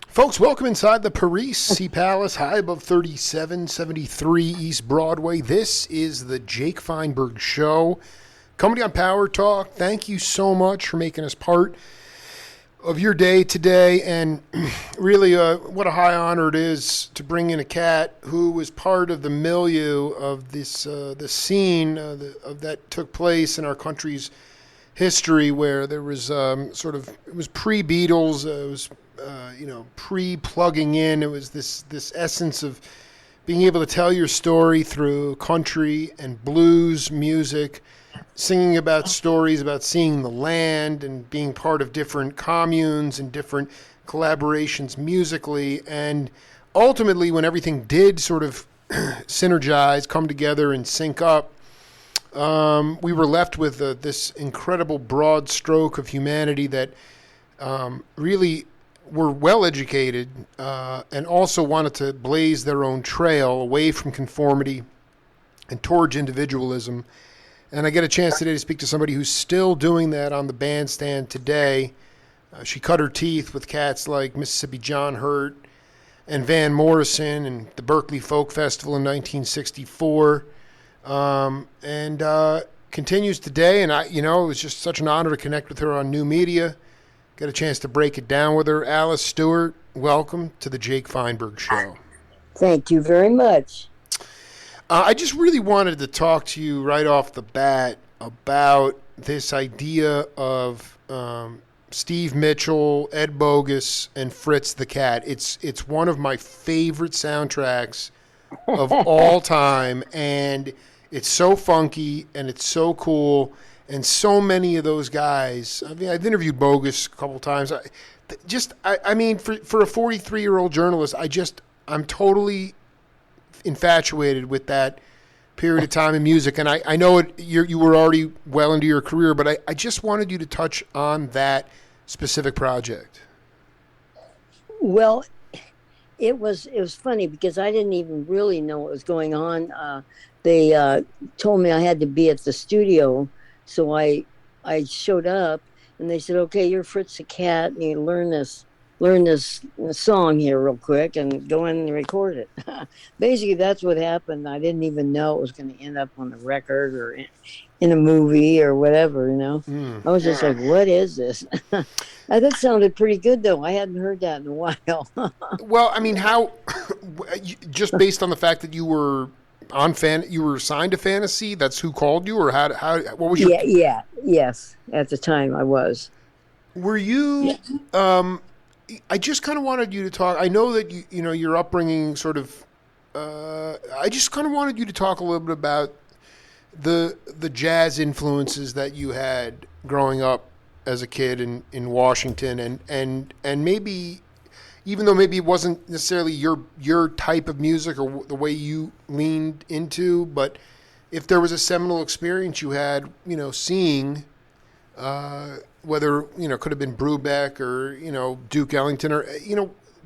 Folks, welcome inside the Paris Sea Palace, high above 3773 East Broadway. This is the Jake Feinberg Show. Coming on Power Talk, thank you so much for making us part of your day today. And really, what a high honor it is to bring in a cat who was part of the milieu of this the scene that took place in our country's history, where there was it was pre-Beatles, it was pre-plugging in. It was this essence of being able to tell your story through country and blues music, singing about stories about seeing the land and being part of different communes and different collaborations musically. And ultimately, when everything did sort of synergize, come together and sync up, we were left with this incredible broad stroke of humanity that really were well-educated and also wanted to blaze their own trail away from conformity and towards individualism. And I get a chance today to speak to somebody who's still doing that on the bandstand today. She cut her teeth with cats like Mississippi John Hurt and Van Morrison and the Berkeley Folk Festival in 1964, and continues today. And it was just such an honor to connect with her on new media. Got a chance to break it down with her. Alice Stuart, welcome to the Jake Feinberg Show. Thank you very much. I just really wanted to talk to you right off the bat about this idea of Steve Mitchell, Ed Bogus, and Fritz the Cat. It's one of my favorite soundtracks of all time, and it's so funky and it's so cool. And so many of those guys, I mean, I've interviewed Bogus a couple times. For a 43-year-old journalist, I'm totally infatuated with that period of time in music. And I know you were already well into your career, but I just wanted you to touch on that specific project. Well, it was funny because I didn't even really know what was going on. They told me I had to be at the studio. So I showed up, and they said, "Okay, you're Fritz the Cat, and you learn this song here real quick, and go in and record it." Basically, that's what happened. I didn't even know it was going to end up on the record or in a movie or whatever. I was just like, "What is this?" That sounded pretty good, though. I hadn't heard that in a while. Well, I mean, how? Just based on the fact that you were you were assigned to Fantasy, that's who called you, or what was your... Yes, at the time I was. Were you, I just kind of wanted you to talk, I know that your upbringing sort of, I just kind of wanted you to talk a little bit about the jazz influences that you had growing up as a kid in Washington, and maybe, even though maybe it wasn't necessarily your type of music or the way you leaned into, but if there was a seminal experience you had, seeing, whether, could have been Brubeck or, Duke Ellington or,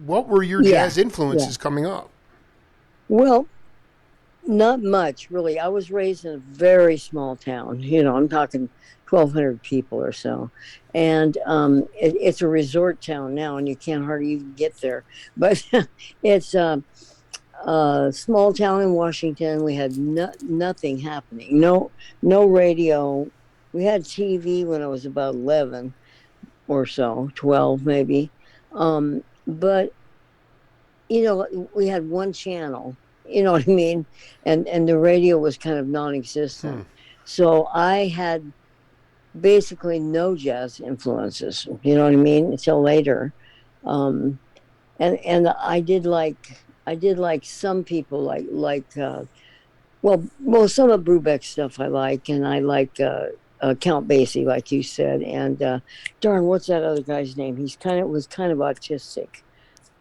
what were your jazz influences coming up? Well, not much, really. I was raised in a very small town. I'm talking 1,200 people or so. And it's a resort town now, and you can't hardly even get there. But it's a small town in Washington. We had nothing happening. No radio. We had TV when I was about 11 or so, 12 maybe. But, we had one channel, you know what I mean? And the radio was kind of non-existent. So I had basically no jazz influences, you know what I mean, until later. Um, and I did like some people well, some of Brubeck's stuff I like, and I like Count Basie, like you said, and darn, what's that other guy's name? He's was kind of autistic.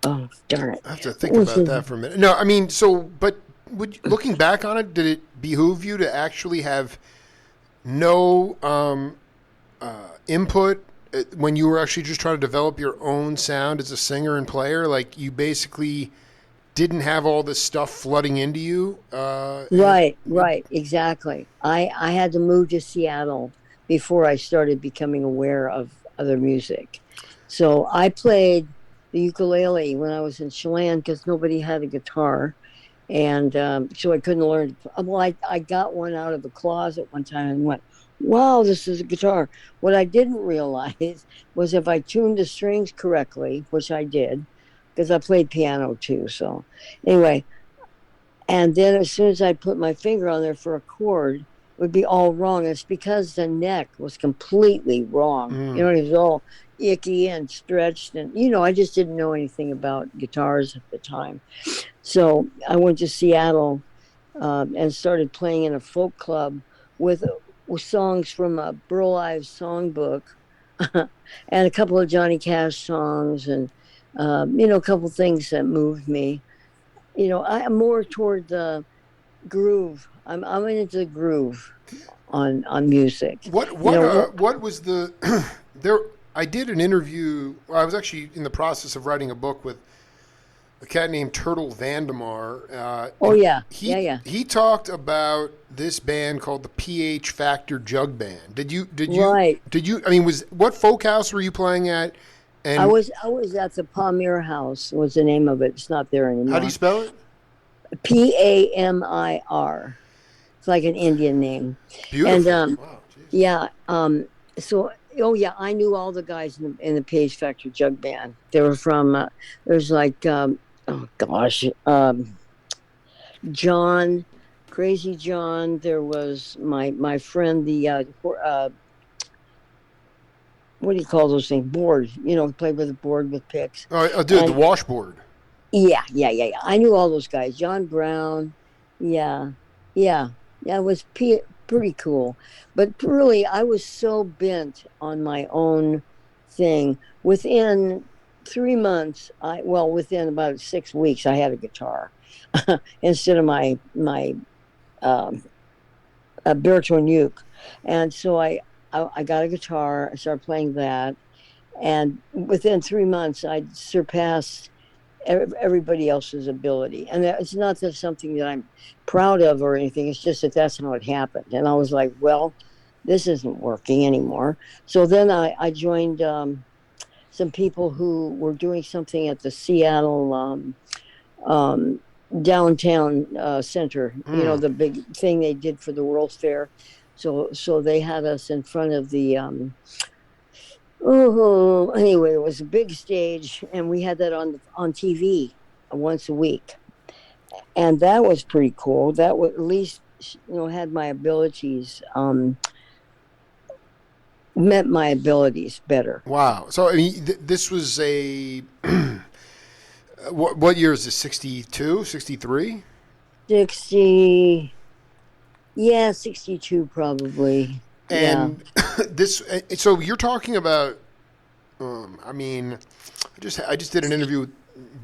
Oh, darn it! I have to What think was about his? that for a minute. No, I mean, but looking back on it, did it behoove you to actually have no input when you were actually just trying to develop your own sound as a singer and player? Like you basically didn't have all this stuff flooding into you. Right, exactly. I had to move to Seattle before I started becoming aware of other music. So I played the ukulele when I was in Chelan because nobody had a guitar, and so I couldn't learn. Well, I got one out of the closet one time and went, "Wow, this is a guitar." What I didn't realize was if I tuned the strings correctly, which I did, because I played piano too. So anyway, and then as soon as I put my finger on there for a chord, it would be all wrong. It's because the neck was completely wrong. You Mm. know, it was all icky and stretched. And, I just didn't know anything about guitars at the time. So I went to Seattle and started playing in a folk club with, with songs from a Burl Ives songbook and a couple of Johnny Cash songs and, a couple of things that moved me. I'm more toward the groove. I'm into the groove on music. You know what? What was the there? I did an interview. I was actually in the process of writing a book with a cat named Turtle Vandemar, Oh and yeah, he yeah, yeah. he talked about this band called the PH Factor Jug Band. Right. Did you? I mean, was what folk house were you playing at? I And was I was at the Palmyra House was the name of it. It's not there how do you anymore. spell it? Pamir. It's like an Indian name. And Beautiful. Wow. Jeez. yeah, so oh yeah, I knew all the guys in the Page Factor Jug Band. They were from there's like oh gosh, John, Crazy John. There was my friend, the what do you call those things? Board. Play with a board with picks. Dude, the And washboard. yeah. I knew all those guys. John Brown. Yeah, yeah, yeah. It was pretty cool. But really, I was so bent on my own thing. Within 3 months, within about 6 weeks, I had a guitar instead of my um, baritone uke, and so I got a guitar. I started playing that, and within 3 months, I surpassed everybody else's ability. And it's not that something that I'm proud of or anything. It's just that that's how it happened. And I was like, well, this isn't working anymore. So then I joined some people who were doing something at the Seattle um, downtown center. Mm. The big thing they did for the World's Fair. So they had us in front of the oh, anyway, it was a big stage, and we had that on TV once a week, and that was pretty cool. That was at least had my abilities met my abilities better. Wow. So I mean, this was a what year is this? 62, 63? 60, yeah, 62 probably. Yeah. And this. So you're talking about. I mean, I just did an interview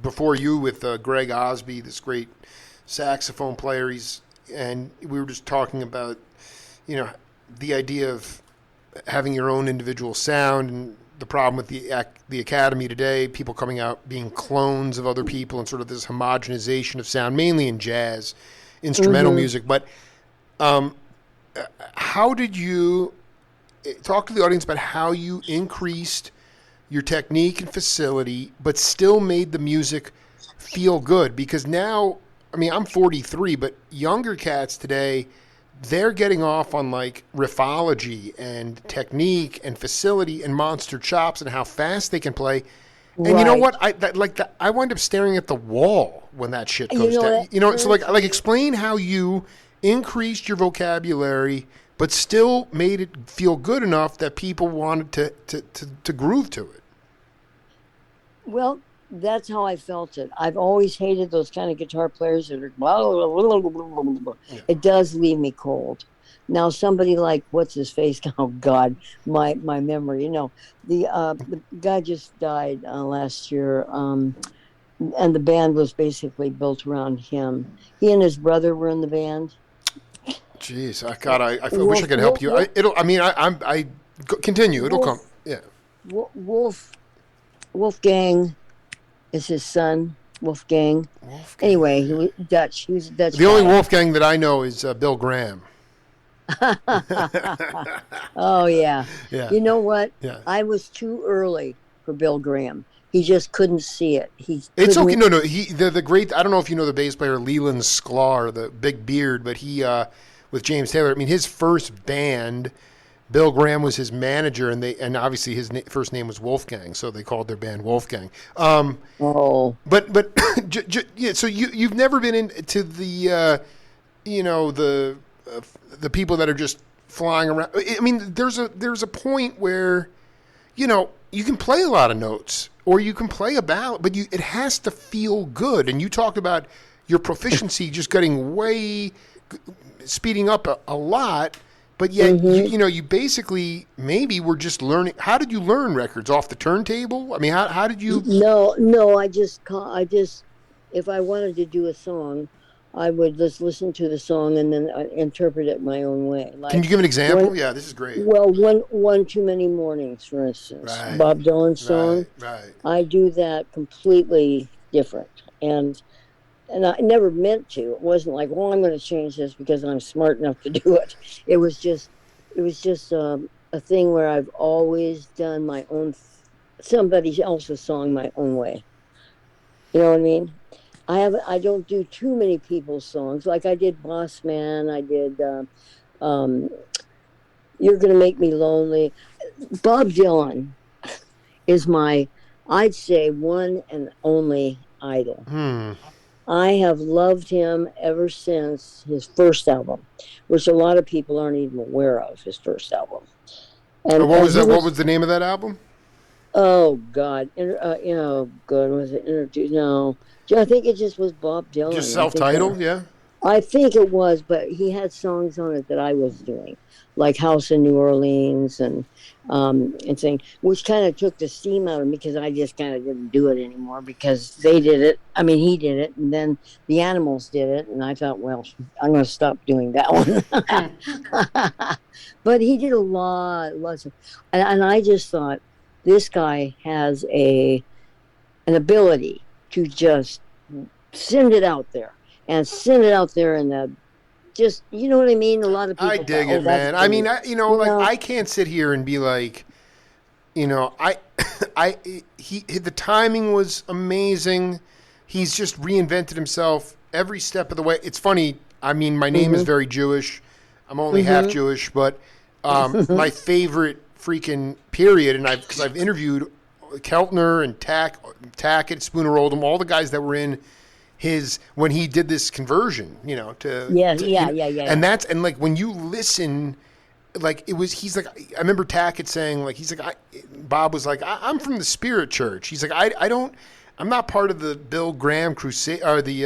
before you with Greg Osby, this great saxophone player. And we were just talking about, you know, the idea of having your own individual sound and the problem with the academy today, people coming out being clones of other people and sort of this homogenization of sound, mainly in jazz, instrumental Mm-hmm. music. But um, how did you talk to the audience about how you increased your technique and facility, but still made the music feel good? Because now, I mean, I'm 43, but younger cats today, they're getting off on like riffology and technique and facility and monster chops and how fast they can play. And you know Right. what? I wind up staring at the wall when that shit You goes know down. that You know, so turns like me. explain how you increased your vocabulary, but still made it feel good enough that people wanted to groove to it. Well, that's how I felt it. I've always hated those kind of guitar players that are blah, blah, blah, blah, blah, blah, blah. Yeah. It does leave me cold. Now somebody like what's his face? Oh God, my memory. The guy just died last year, and the band was basically built around him. He and his brother were in the band. Jeez, I wish I Wolf, could help Wolf, you. Wolf, Continue. It'll come. Wolf, Yeah. Wolfgang is his son. Wolfgang. Wolfgang. Anyway, he was Dutch. He was a Dutch The only guy. Wolfgang that I know is Bill Graham. Oh yeah. Yeah. You know what? Yeah. I was too early for Bill Graham. He just couldn't see it. He It's okay. couldn't. No. The great. I don't know if you know the bass player Leland Sklar, the big beard, but he with James Taylor. I mean, his first band, Bill Graham was his manager, and obviously his first name was Wolfgang, so they called their band Wolfgang. Oh. But yeah. So you've never been into the the people that are just flying around. I mean, there's a point where you can play a lot of notes or you can play a ballad, but it has to feel good. And you talked about your proficiency just getting speeding up a lot, but yet you basically maybe were just learning. How did you learn records off the turntable? I mean, how did you? No. I just if I wanted to do a song, I would just listen to the song and then interpret it my own way. Can Like you give an example? one, Yeah, this is great. well, one too many mornings, for instance, Right, Bob Dylan's song. right. I do that completely different, and I never meant to. It wasn't like, well, I'm going to change this because I'm smart enough to do it. It was just a thing where I've always done my own, somebody else's song my own way. You know what I mean? I don't do too many people's songs. Like I did Boss Man. I did um, You're Gonna Make Me Lonely. Bob Dylan is I'd say, one and only idol. I have loved him ever since his first album, which a lot of people aren't even aware of, his first album. And What was that? What was the name of that album? oh God, good was it introduced? No, I think it just was Bob Dylan. Just self-titled, yeah. I think it was, but he had songs on it that I was doing, like House in New Orleans and saying, which kind of took the steam out of me because I just kind of didn't do it anymore because they did it. I mean, he did it, and then the Animals did it, and I thought, well, I'm going to stop doing that one. But he did lots of, and I just thought this guy has an ability to just send it out there and send it out there in the just, you know what I mean? A lot of people. I dig it, man. I mean, I can't sit here and be like, the timing was amazing. He's just reinvented himself every step of the way. It's funny. I mean, my name is very Jewish. I'm only half Jewish, but my favorite freaking period, and because I've interviewed Keltner and Tackett, Spooner Oldham, all the guys that were in when he did this conversion, yeah. And like when you listen, like he's like, I remember Tackett saying, like, he's like, Bob was like, I'm from the Spirit Church. He's like, I'm not part of the Bill Graham crusade or the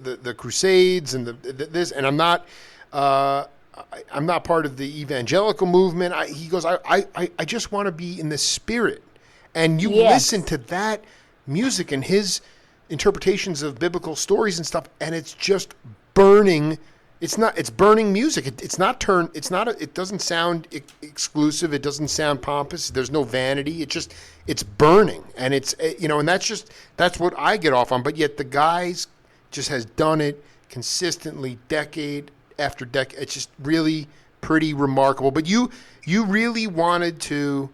the Crusades and this, and I'm not part of the evangelical movement. He goes, I just want to be in the Spirit, and you listen to that music and his interpretations of biblical stories and stuff, and it's just burning. It's burning music. It doesn't sound exclusive. It doesn't sound pompous. There's no vanity. It's burning, and and that's what I get off on. But yet the guys just has done it consistently, decade after decade. It's just really pretty remarkable. But you really wanted to.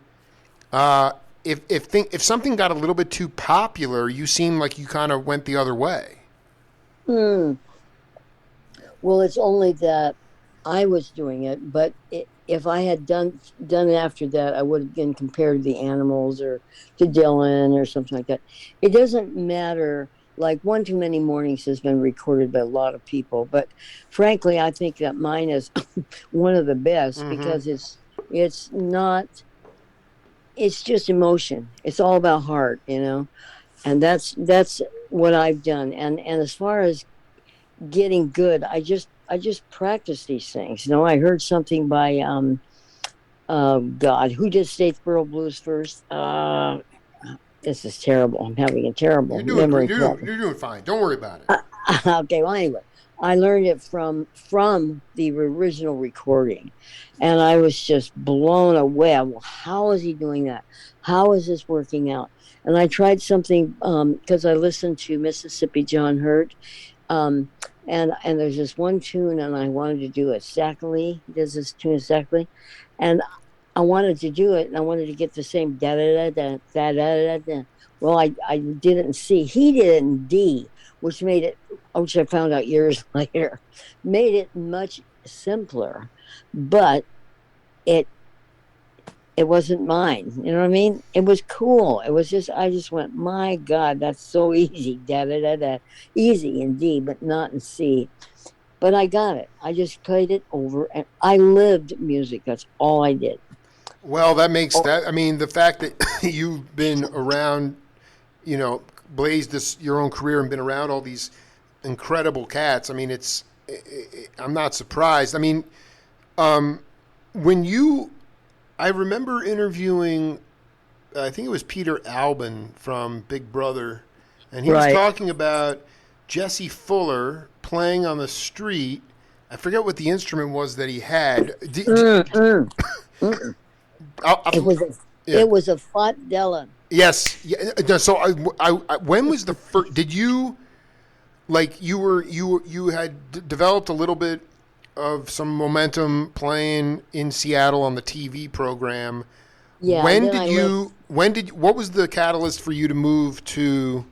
If something got a little bit too popular, you seem like you kind of went the other way. Well, it's only that I was doing it, but if I had done it after that, I would have been compared to the Animals or to Dylan or something like that. It doesn't matter. Like One Too Many Mornings has been recorded by a lot of people, but frankly, I think that mine is one of the best because it's not. it's just emotion. It's all about heart, and that's what I've done. And as far as getting good, I just practice these things. I heard something by God, who did Statesboro Blues first? This is terrible. I'm having a terrible You're doing memory great. problem. You're doing fine. Don't worry about it. Okay, well, anyway, I learned it from the original recording, and I was just blown away. Well, how is he doing that? How is this working out? And I tried something because I listened to Mississippi John Hurt, um, and there's this one tune, and I wanted to do it. Zachary does this tune exactly, and I wanted to do it, and I wanted to get the same da da da da da da da. Well, I did it in C. He did it in D, which made it, which I found out years later, made it much simpler, but it it wasn't mine. You know what I mean? It was cool. It was just I just went, my God, that's so easy, da da da da, easy in D, but not in C. But I got it. I just played it over, and I lived music. That's all I did. Well, that makes that. I mean, the fact that you've been around, blazed your own career and been around all these incredible cats. I mean, I'm not surprised. I mean, when I remember interviewing, I think it was Peter Albin from Big Brother, and he was Right. talking about Jesse Fuller playing on the street. I forget what the instrument was that he had. Mm. I'll- It was a Yeah. it was a Fat Della. Yes. Yeah. No, so when was the first? Did you like you had developed a little bit of some momentum playing in Seattle on the TV program? Yeah. When then did I you? When did? What was the catalyst for you to move to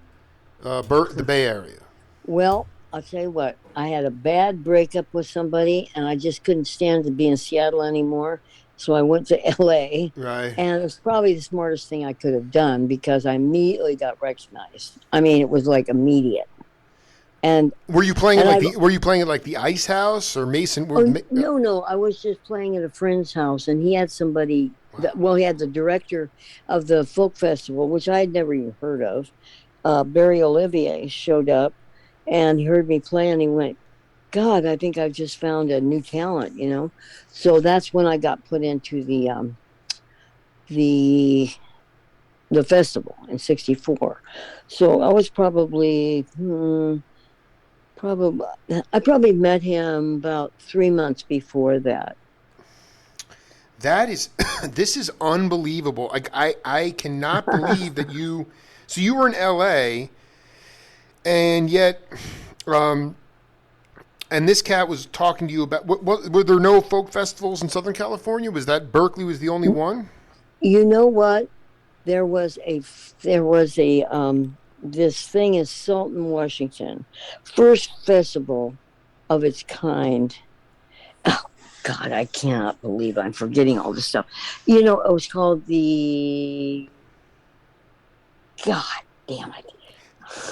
the Bay Area? Well, I'll tell you what. I had a bad breakup with somebody, and I just couldn't stand to be in Seattle anymore. So I went to LA, Right. and it was probably the smartest thing I could have done because I immediately got recognized. I mean, it was like immediate. And Were you playing at and like I Were you playing at like the Ice House or Mason? no, I was just playing at a friend's house, and he had somebody. Well, he had the director of the folk festival, which I had never even heard of. Barry Olivier showed up, and he heard me play, and he went, "God, I think I've just found a new talent." So that's when I got put into the the festival in '64. So I was probably I probably met him about 3 months before that. That is, this is unbelievable. Like I cannot believe that you. So you were in L.A. and yet, and this cat was talking to you about. What were there no folk festivals in Southern California? Was that Berkeley was the only one? You know what? There was a this thing in Salton, Washington, first festival of its kind. Oh God, I cannot believe I'm forgetting all this stuff. It was called the God damn it.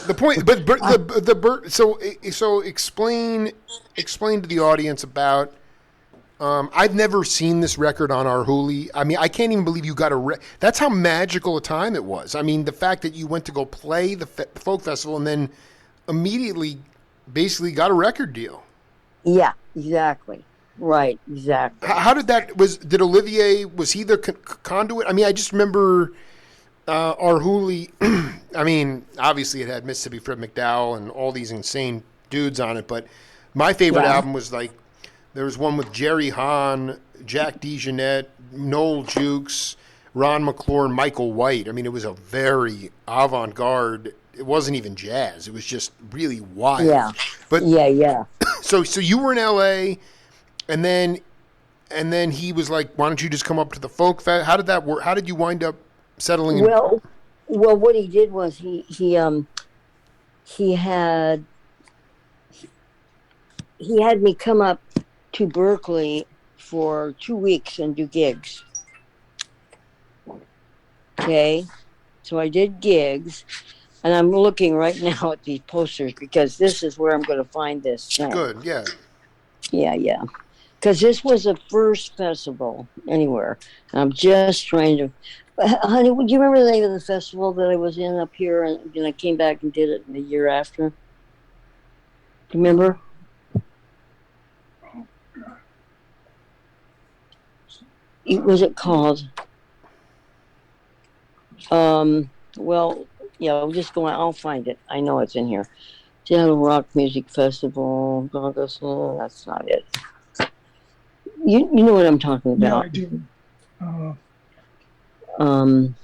The point, but so explain to the audience about. I've never seen this record on our Huli. I mean, I can't even believe you got that's how magical a time it was. I mean, the fact that you went to go play the folk festival and then immediately, basically, got a record deal. Yeah, exactly. Right, exactly. How did that did Olivier, was he the conduit? I mean, I just remember our Huli. I mean, obviously it had Mississippi Fred McDowell and all these insane dudes on it, but my favorite Yeah. album was like there was one with Jerry Hahn, Jack DeJohnette, Noel Jukes, Ron McClure, and Michael White. I mean, it was a very avant-garde. It wasn't even jazz. It was just really wild. Yeah. But Yeah. so you were in L.A. and then he was like, "Why don't you just come up to the folk fest?" How did that work? How did you wind up settling in? Well, what he did was he had me come up to Berkeley for 2 weeks and do gigs. Okay, so I did gigs, and I'm looking right now at these posters because this is where I'm going to find this thing. Good, yeah. Yeah. Because this was the first festival anywhere. I'm just trying to. Honey, do you remember the name of the festival that I was in up here, and then I came back and did it the year after? Do you remember? Was it called? Well, yeah, I'll just go. I'll find it. I know it's in here. Seattle Rock Music Festival. That's not it. You know what I'm talking Yeah, about. I do. Um,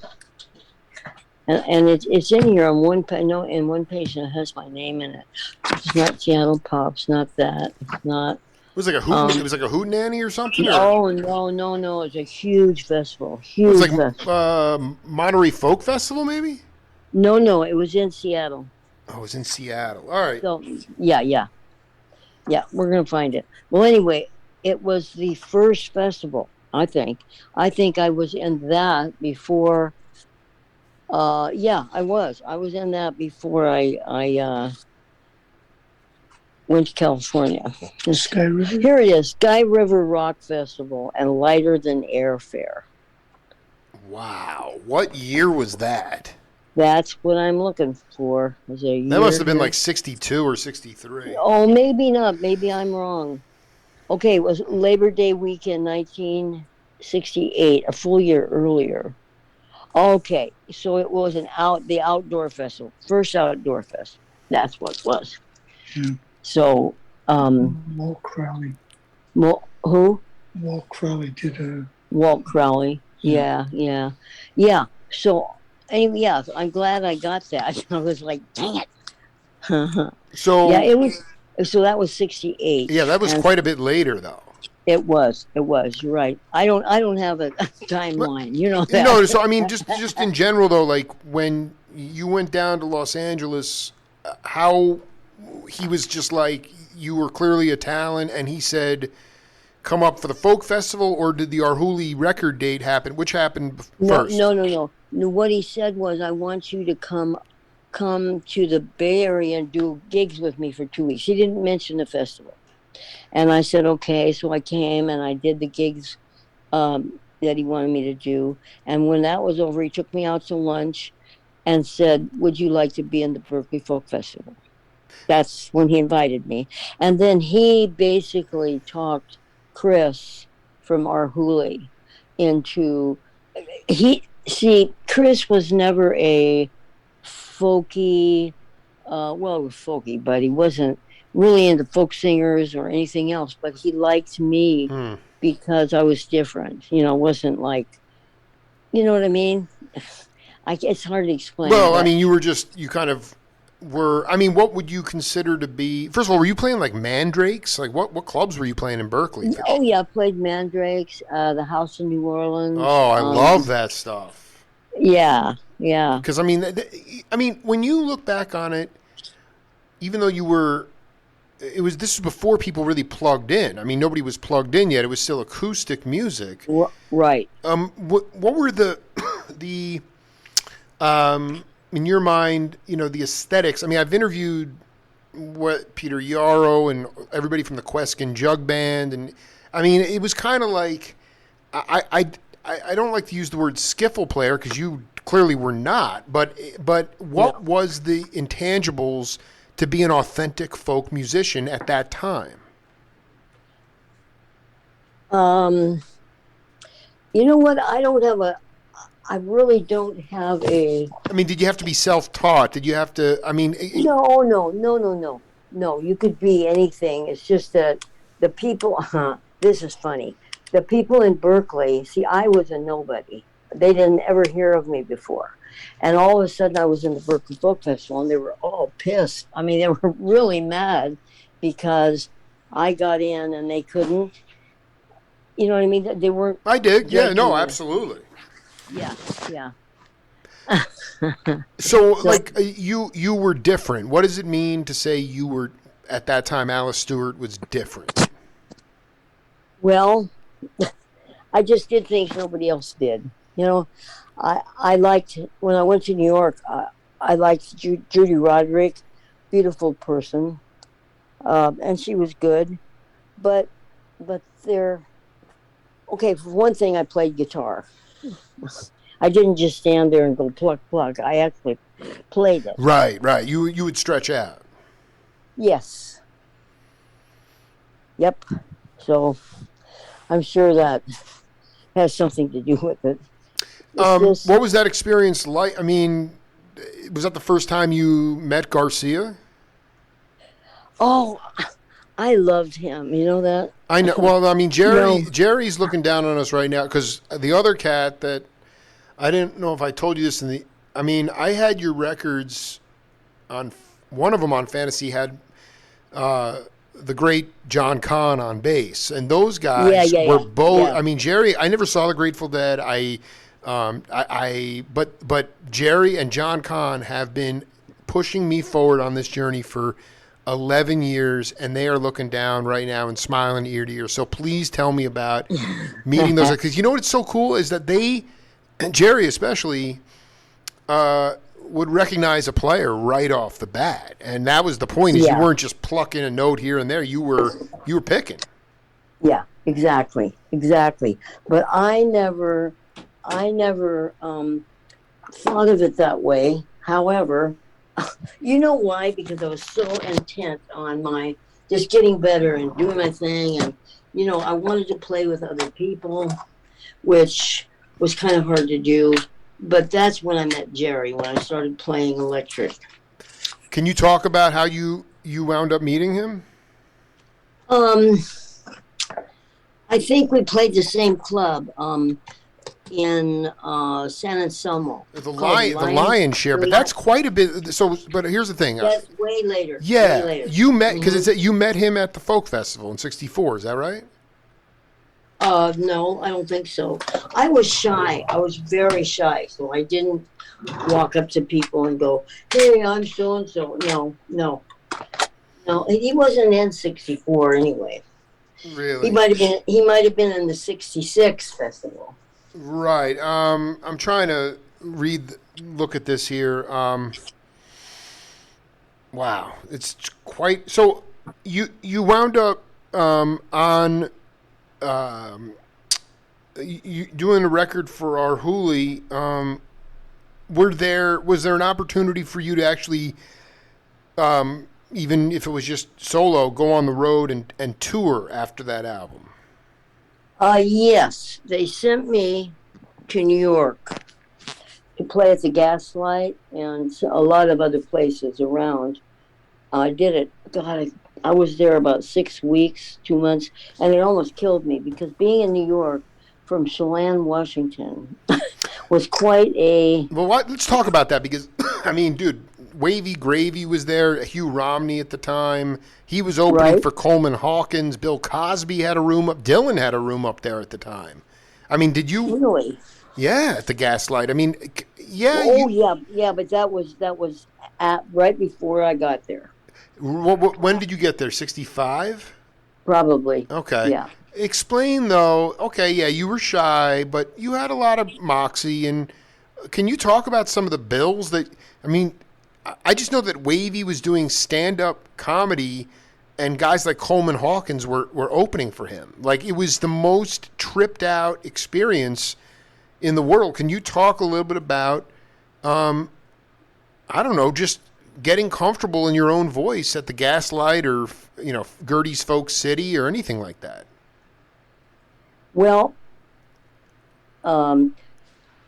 and it's in here on one page. No, in one page, and it has my name in it. It's not Seattle Pops. Not that. It's not. It was like a hoot. It was like a hootenanny or something. Or Oh no! It's a huge festival. it was Huge like festival. Monterey Folk Festival, maybe. No, it was in Seattle. Oh, it was in Seattle. All right. So yeah. We're gonna find it. Well, anyway, it was the first festival. I think. I was in that before. Yeah, I was. I was in that before I went to California. Sky River. Here it is: Sky River Rock Festival and Lighter Than Air Fair. Wow. What year was that? That's what I'm looking for. Was a year That must have been here? like 62 or 63. Oh, maybe not. Maybe I'm wrong. Okay, it was Labor Day weekend, 1968, a full year earlier. Okay, so it was the outdoor festival, first outdoor festival. That's what it was. Yeah. So, Walt Crowley. who? Walt Crowley did a. Walt Crowley. Yeah. So, anyway, yeah, I'm glad I got that. I was like, dang it. So Yeah, it was. So that was 68. yeah, that was and quite a bit later, though. It was. You're right. I don't have a timeline. You know that. No, so I mean, just in general, though, like when you went down to Los Angeles, how he was just like you were clearly a talent, and he said, "Come up for the folk festival," or did the Arhoolie record date happen? Which happened first? No. What he said was, I want you to come to the Bay Area and do gigs with me for 2 weeks. He didn't mention the festival. And I said, okay. So I came and I did the gigs that he wanted me to do. And when that was over, he took me out to lunch and said, would you like to be in the Berkeley Folk Festival? That's when he invited me. And then he basically talked Chris from Arhoolie into, Chris was never a folky, well, it was folky, but he wasn't really into folk singers or anything else. But he liked me because I was different. Wasn't like, you know what I mean? It's hard to explain. Well, I mean, you kind of were. I mean, what would you consider to be? First of all, were you playing like Mandrakes? Like what clubs were you playing in Berkeley? Oh yeah, I played Mandrakes, the House in New Orleans. Oh, I love that stuff. Yeah. Because I mean, when you look back on it, even though this was before people really plugged in. I mean, nobody was plugged in yet. It was still acoustic music. Right. What were the in your mind, the aesthetics? I mean, I've interviewed Peter Yarrow and everybody from the Queskin Jug Band, and I mean, it was kind of like I don't like to use the word skiffle player because you clearly were not. But what was the intangibles to be an authentic folk musician at that time? You know what? I really don't have a. I mean, did you have to be self-taught? Did you have to? I mean, No. You could be anything. It's just that the people. This is funny. The people in Berkeley. See, I was a nobody. They didn't ever hear of me before, and all of a sudden, I was in the Berkeley Folk Festival, and they were all pissed. I mean, they were really mad because I got in and they couldn't. You know what I mean? They weren't. I did. Yeah. No. Absolutely. Yeah. So, like, you were different. What does it mean to say you were, at that time, Alice Stewart was different? Well, I just did things nobody else did. I liked, when I went to New York, I liked Judy Roderick, beautiful person, and she was good. But okay, for one thing, I played guitar. I didn't just stand there and go pluck pluck. I actually played it. Right. You would stretch out. Yes. Yep. So I'm sure that has something to do with it. What was that experience like? I mean, was that the first time you met Garcia? Oh, I loved him. You know that? I know. Well, I mean, No. Jerry's looking down on us right now because the other cat that I didn't know if I told you this I mean, I had your records on one of them on Fantasy had the great John Kahn on bass, and those guys were both. Yeah. I mean, Jerry. I never saw the Grateful Dead. But Jerry and John Kahn have been pushing me forward on this journey for 11 years, and they are looking down right now and smiling ear to ear. So please tell me about meeting those, because you know what's so cool is that they, and Jerry especially, would recognize a player right off the bat, and that was the point. Is you weren't just plucking a note here and there. You were picking. Yeah, exactly. But I never thought of it that way. However, you know why? Because I was so intent on my just getting better and doing my thing, and I wanted to play with other people, which was kind of hard to do. But that's when I met Jerry, when I started playing electric. Can you talk about how you wound up meeting him? I think we played the same club in San Anselmo. The Lion Share, but that's quite a bit. So, but here's the thing. That's way later. Yeah, way later. You met because you met him at the folk festival in '64. Is that right? No, I don't think so. I was shy. I was very shy, so I didn't walk up to people and go, "Hey, I'm so and so." No. He wasn't in '64 anyway. Really? He might have been in the '66 festival. Right. I'm trying to look at this here. Wow, it's quite. So you wound up on. You doing a record for our Hooli. Was there an opportunity for you to actually, even if it was just solo, go on the road and tour after that album? Yes, they sent me to New York to play at the Gaslight and a lot of other places around. I did it. God, I was there about 6 weeks, 2 months, and it almost killed me because being in New York from Chelan, Washington, was quite a... Well, let's talk about that because, I mean, dude, Wavy Gravy was there, Hugh Romney at the time. He was opening for Coleman Hawkins. Bill Cosby had a room up. Dylan had a room up there at the time. I mean, did you... Really? Yeah, at the Gaslight. I mean, yeah. Yeah, but that was right before I got there. When did you get there? 65? Probably. Okay. Yeah. Explain, though, okay, yeah, you were shy, but you had a lot of moxie. And can you talk about some of the bills that, I mean, I just know that Wavy was doing stand-up comedy and guys like Coleman Hawkins were opening for him. Like, it was the most tripped-out experience in the world. Can you talk a little bit about, I don't know, just getting comfortable in your own voice at the Gaslight or, Gertie's Folk City or anything like that? Well,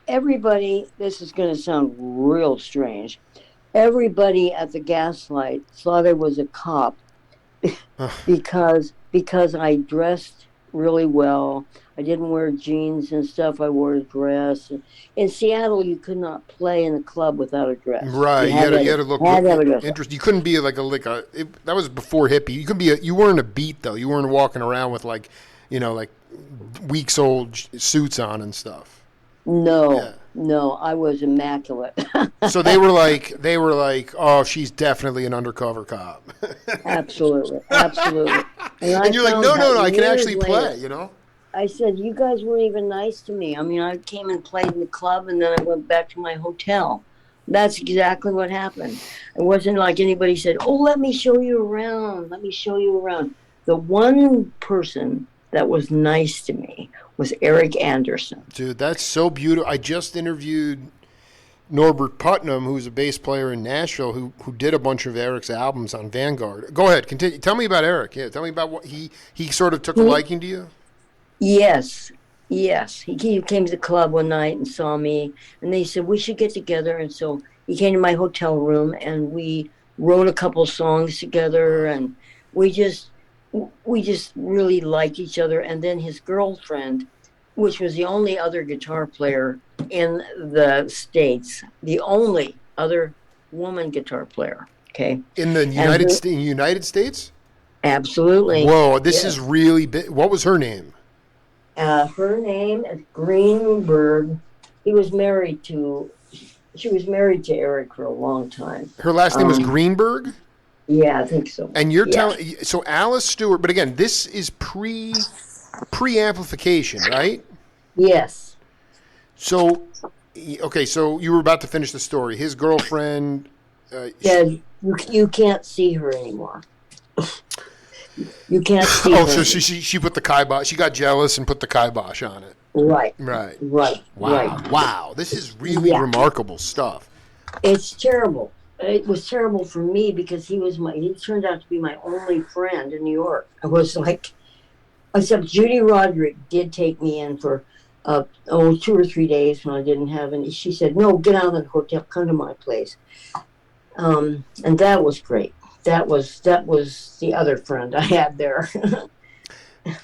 everybody, this is going to sound real strange. Everybody at the Gaslight thought I was a cop because I dressed really well. I didn't wear jeans and stuff. I wore a dress. In Seattle, you could not play in a club without a dress. Right, you had to look interesting. You couldn't be that was before hippie. You couldn't be you weren't a beat though. You weren't walking around with like weeks old suits on and stuff. No, I was immaculate. So they were like, oh, she's definitely an undercover cop. Absolutely. And you're like, no, I can actually play, I said, you guys weren't even nice to me. I mean, I came and played in the club, and then I went back to my hotel. That's exactly what happened. It wasn't like anybody said, oh, let me show you around. The one person that was nice to me was Eric Anderson. Dude, that's so beautiful. I just interviewed Norbert Putnam, who's a bass player in Nashville, who did a bunch of Eric's albums on Vanguard. Go ahead, continue. Tell me about Eric. Yeah, tell me about what he sort of took a liking to you. Yes, yes. He came to the club one night and saw me, and they said we should get together. And so he came to my hotel room, and we wrote a couple songs together, and we just really liked each other. And then his girlfriend, which was the only other guitar player in the States, the only other woman guitar player. Okay. In the United States? Absolutely. Whoa, this is really big. What was her name? Her name is Greenberg. She was married to Eric for a long time. Her last name was Greenberg? Yeah, I think so. And you're telling, so Alice Stewart, but again, this is pre-amplification, right? Yes. So, okay, so you were about to finish the story. His girlfriend... you can't see her anymore. You can't see her. So she put the kibosh, she got jealous and put the kibosh on it. Right. Wow. This is really remarkable stuff. It's terrible. It was terrible for me because he turned out to be my only friend in New York. I was like, except Judy Roderick did take me in for 2 or 3 days when I didn't have any. She said, no, get out of the hotel, come to my place. And that was great. That was the other friend I had there.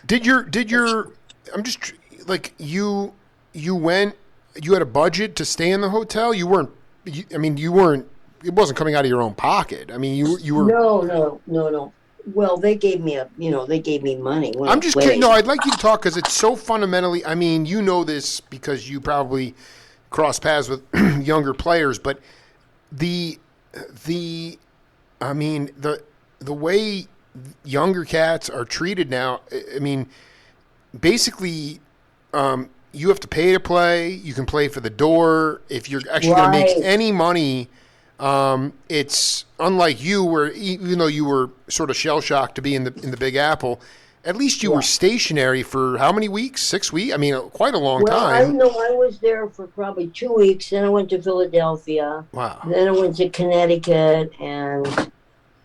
Did your I'm just like you had a budget to stay in the hotel? You weren't it wasn't coming out of your own pocket. I mean, you were No. Well, they gave me money. I'm just kidding. No, I'd like you to talk because it's so fundamentally. I mean, you know this because you probably cross paths with younger players, but the way younger cats are treated now. I mean, basically, you have to pay to play. You can play for the door. If you're actually going to make any money. It's unlike you, where even though you were sort of shell shocked to be in the Big Apple, at least you were stationary for how many weeks? 6 weeks? I mean, quite a long time. I was there for probably 2 weeks. Then I went to Philadelphia. Wow. Then I went to Connecticut and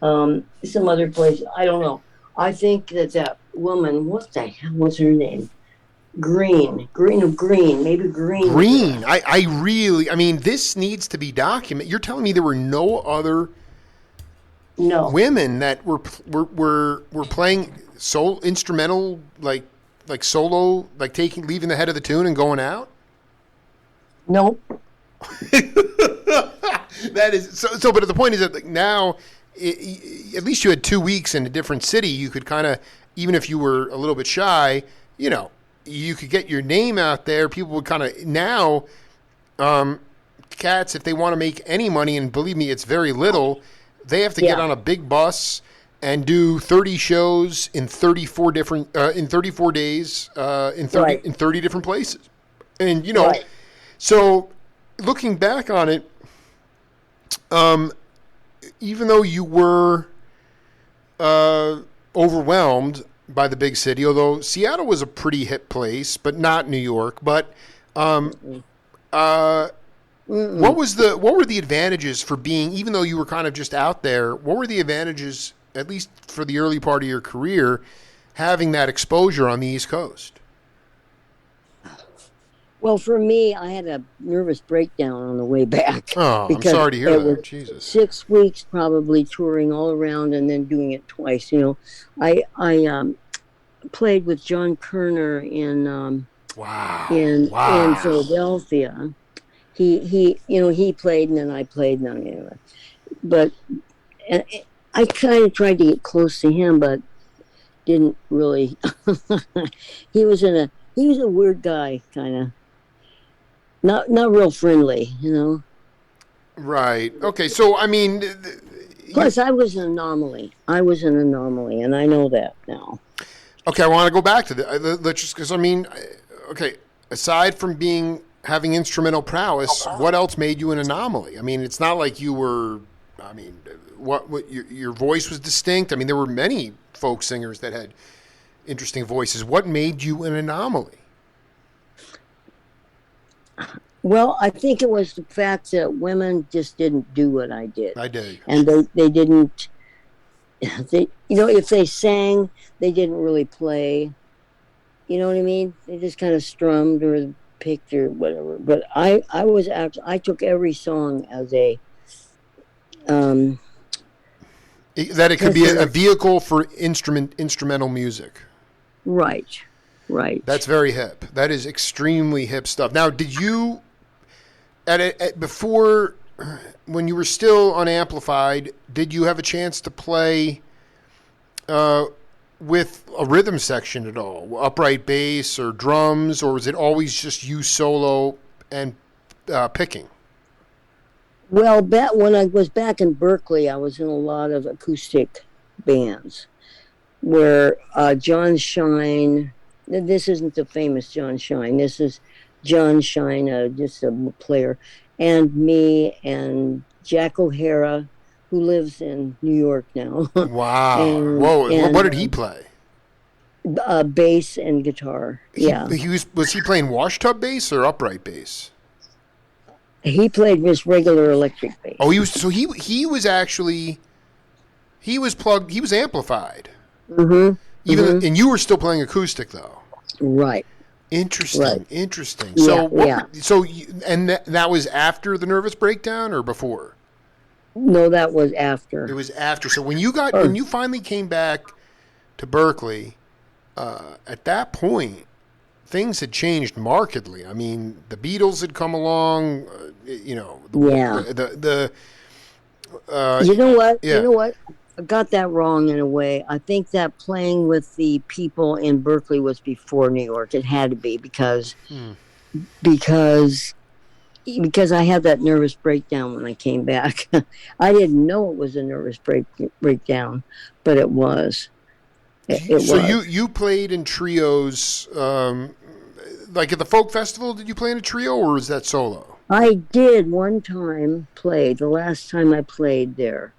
some other place. I don't know. I think that woman, what the hell was her name? Green, maybe Green. Green. I mean, this needs to be documented. You're telling me there were no other women that were playing instrumental, like solo, like leaving the head of the tune and going out? Nope. That is so. But the point is that now, at least you had 2 weeks in a different city. You could kind of, even if you were a little bit shy, you could get your name out there. People would kind of now, cats, if they want to make any money, and believe me, it's very little, they have to get on a big bus and do 30 shows in 34 different in 34 days in 30 different places. And so looking back on it, even though you were overwhelmed by the big city, although Seattle was a pretty hip place, but not New York. But what were the advantages for being, even though you were kind of just out there, what were the advantages, at least for the early part of your career, having that exposure on the East Coast? Well, for me, I had a nervous breakdown on the way back. Oh, I'm sorry to hear that. Jesus. 6 weeks probably touring all around and then doing it twice. I played with John Kerner in Philadelphia. He played and then I played. But I kind of tried to get close to him, but didn't really. He was a weird guy, kind of. Not real friendly, Right. Okay. So, I mean... Plus, I was an anomaly, and I know that now. Okay, I want to go back to because, okay, aside from having instrumental prowess, what else made you an anomaly? I mean, it's not like you were... I mean, what your voice was distinct. I mean, there were many folk singers that had interesting voices. What made you an anomaly? Well, I think it was the fact that women just didn't do what I did. I do. And they didn't, if they sang, they didn't really play. You know what I mean? They just kind of strummed or picked or whatever. But I took every song as a, that it could be a vehicle for instrumental music. Right. That's very hip. That is extremely hip stuff. Now, did you before, when you were still unamplified, did you have a chance to play with a rhythm section at all, upright bass or drums, or was it always just you solo and picking? Well, when I was back in Berkeley, I was in a lot of acoustic bands where John Shine. This isn't the famous John Shine. This is John Shine, just a player, and me and Jack O'Hara, who lives in New York now. Wow. Whoa. What did he play? Bass and guitar. Was he playing washtub bass or upright bass? He played just regular electric bass. Oh, he was actually plugged. He was amplified. Mm-hmm. And you were still playing acoustic though. Right. Interesting. Right. Interesting. Yeah, That was after the nervous breakdown or before? No, that was after. It was after. So when you finally came back to Berkeley, at that point, things had changed markedly. I mean, the Beatles had come along. You know what? Yeah. You know what? I got that wrong in a way. I think that playing with the people in Berkeley was before New York. It had to be because I had that nervous breakdown when I came back. I didn't know it was a nervous breakdown, but it was. You played in trios, like at the folk festival. Did you play in a trio, or was that solo? I did one time play. The last time I played there,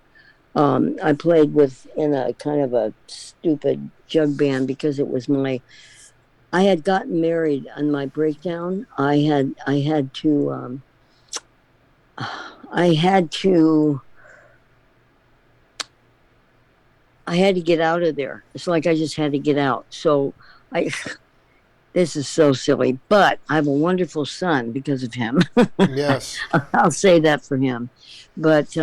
I played in a kind of a stupid jug band because it was I had gotten married on my breakdown. I had to get out of there. It's like I just had to get out. So this is so silly, but I have a wonderful son because of him. Yes. I'll say that for him. But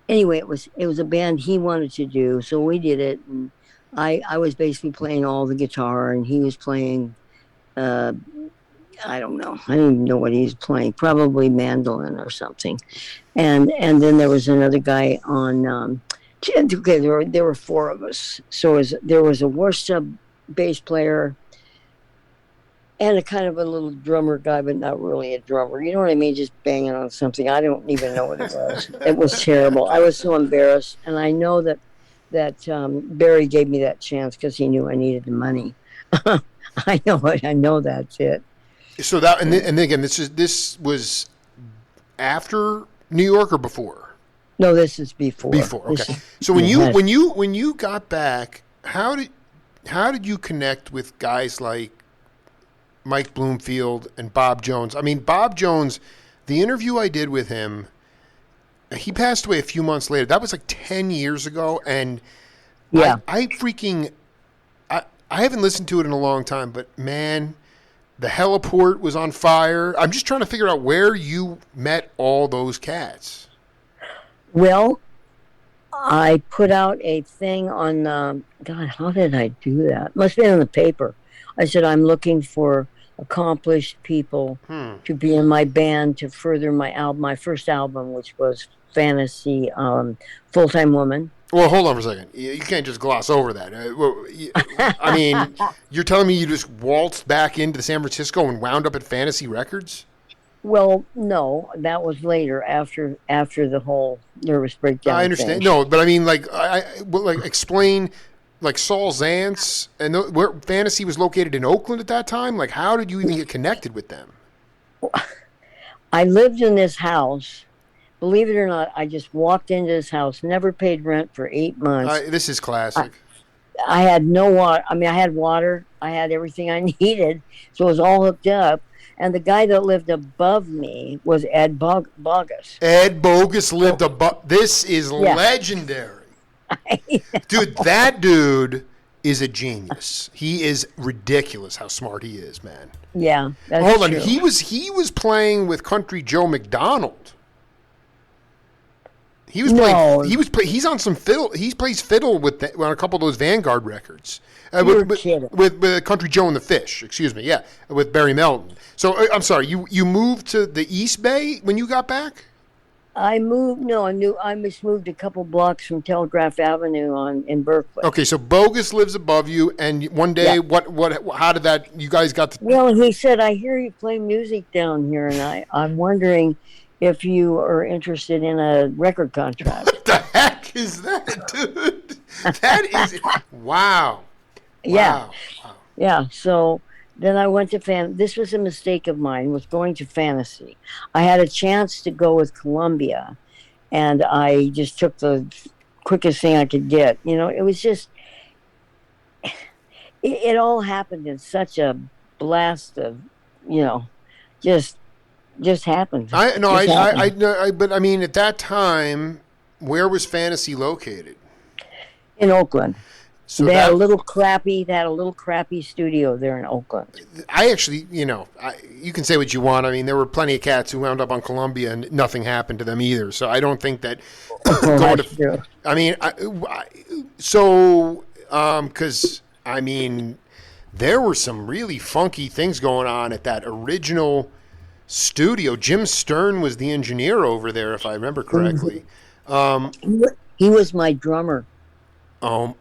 anyway, it was a band he wanted to do, so we did it. And I was basically playing all the guitar, and he was playing, I don't know. I don't even know what he was playing. Probably mandolin or something. And then there was another guy on. Okay, there were four of us. So there was a washtub bass player and a kind of a little drummer guy, but not really a drummer. You know what I mean? Just banging on something. I don't even know what it was. It was terrible. I was so embarrassed. And I know that Barry gave me that chance because he knew I needed the money. I know it. I know that's it. So that and then again, this was after New York or before? No, this is before. Before, okay. So when you got back, how did you connect with guys like Mike Bloomfield and Bob Jones? I mean, Bob Jones, the interview I did with him, he passed away a few months later. That was like 10 years ago, and yeah, I haven't listened to it in a long time, but man, the heliport was on fire. I'm just trying to figure out where you met all those cats. Well, I put out a thing on, God, how did I do that? Must have been in the paper. I said, I'm looking for accomplished people to be in my band to further my first album, which was Fantasy Full-Time Woman. Well, hold on for a second. You can't just gloss over that. I mean, you're telling me you just waltzed back into San Francisco and wound up at Fantasy Records? Well, no, that was later after the whole nervous breakdown. I understand. Thing. No, but I mean, like explain, like Saul Zaentz and where Fantasy was located in Oakland at that time. Like, how did you even get connected with them? I lived in this house. Believe it or not, I just walked into this house, never paid rent for 8 months. This is classic. I had no water. I mean, I had water. I had everything I needed, so it was all hooked up. And the guy that lived above me was Ed Bogus. Ed Bogus So, lived above. This is yeah. legendary. Dude, that dude is a genius. He is ridiculous how smart he is, man. Yeah, that's Hold on, true. he was playing with Country Joe McDonald. He was No. playing. He's on some fiddle. He plays fiddle on a couple of those Vanguard records. You're kidding. With Country Joe and the Fish. Excuse me. Yeah, with Barry Melton. So I'm sorry. You moved to the East Bay when you got back. I moved. No, I just moved a couple blocks from Telegraph Avenue in Berkeley. Okay, so Bogus lives above you, and one day, Yeah. how did that? You guys got to. Well, he said, "I hear you play music down here, and I'm wondering if you are interested in a record contract." What the heck is that, dude? That is wow. Yeah. Wow. Yeah. So then I went to This was a mistake of mine, was going to Fantasy. I had a chance to go with Columbia, and I just took the quickest thing I could get. It was just, it all happened in such a blast of, just happened. I know. Just happened. But I mean, at that time, where was Fantasy located? In Oakland. So They had a little crappy studio there in Oakland. I actually, you can say what you want. I mean, there were plenty of cats who wound up on Columbia and nothing happened to them either. So I don't think that going That's true. I mean, because I mean, there were some really funky things going on at that original studio. Jim Stern was the engineer over there, if I remember correctly. He was my drummer.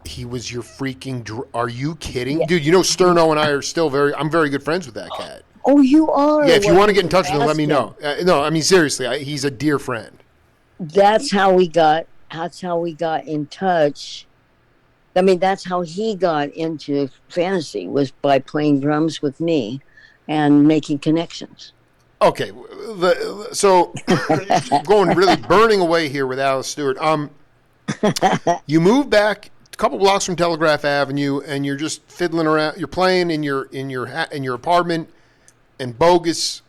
He was your freaking. Are you kidding, Yeah. dude? Sterno and I are still I'm very good friends with that cat. Oh, you are? Yeah, if you Well, want to get in touch with him, let me ask know. him. No, I mean seriously, he's a dear friend. That's how we got in touch. I mean, that's how he got into Fantasy, was by playing drums with me and making connections. Okay, so going really burning away here with Alice Stewart. You move back a couple blocks from Telegraph Avenue, and you're just fiddling around. You're playing in your apartment, and Bogus,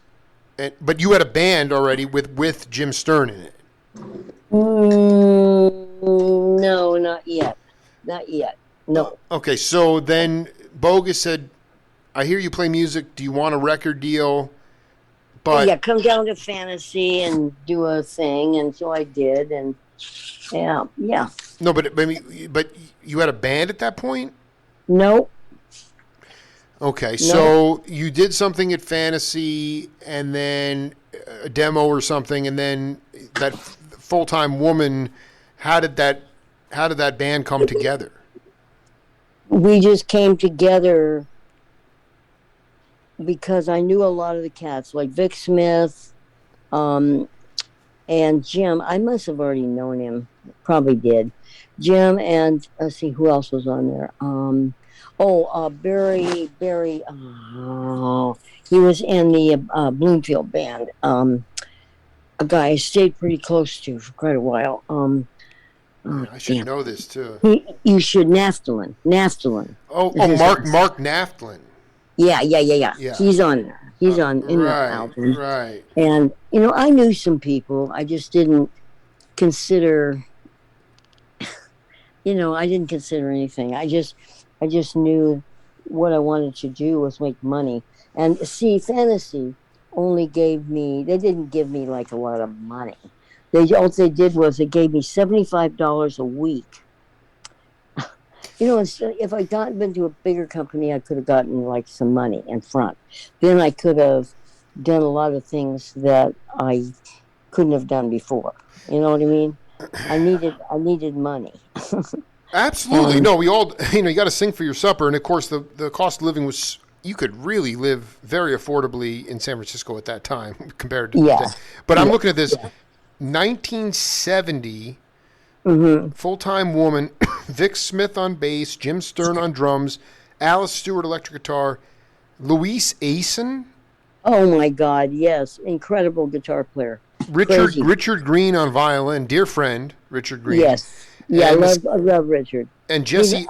but you had a band already with Jim Stern in it. No, not yet. No. Okay, so then Bogus said, "I hear you play music. Do you want a record deal?" But yeah, come down to Fantasy and do a thing, and so I did, and yeah. no, but you had a band at that point. No. Okay, so you did something at Fantasy, and then a demo or something, and then that full-time woman. How did that band come together? We just came together because I knew a lot of the cats, like Vic Smith, and Jim. I must have already known him. Probably did. Jim and let's see who else was on there. Barry. He was in the Bloomfield band. A guy I stayed pretty close to for quite a while. I should know this too. You should. Naftalin. Mark Naftalin. Yeah. Yeah. He's on there. He's on in the Right, album. right. And I knew some people. I just didn't consider. I didn't consider anything. I just knew what I wanted to do was make money. And see, Fantasy only gave me. They didn't give me like a lot of money. All they did was they gave me $75 a week. If I'd been to a bigger company, I could have gotten like some money in front. Then I could have done a lot of things that I couldn't have done before. You know what I mean? I needed money. Absolutely. No, we all, you got to sing for your supper. And of course, the cost of living was, you could really live very affordably in San Francisco at that time compared to today. But I'm looking at this 1970 full-time woman, Vic Smith on bass, Jim Stern on drums, Alice Stewart electric guitar, Luis Asen. Oh my God, yes. Incredible guitar player. Richard Green on violin, dear friend, Richard Green. Yes. Yeah, I love Richard. And Jesse,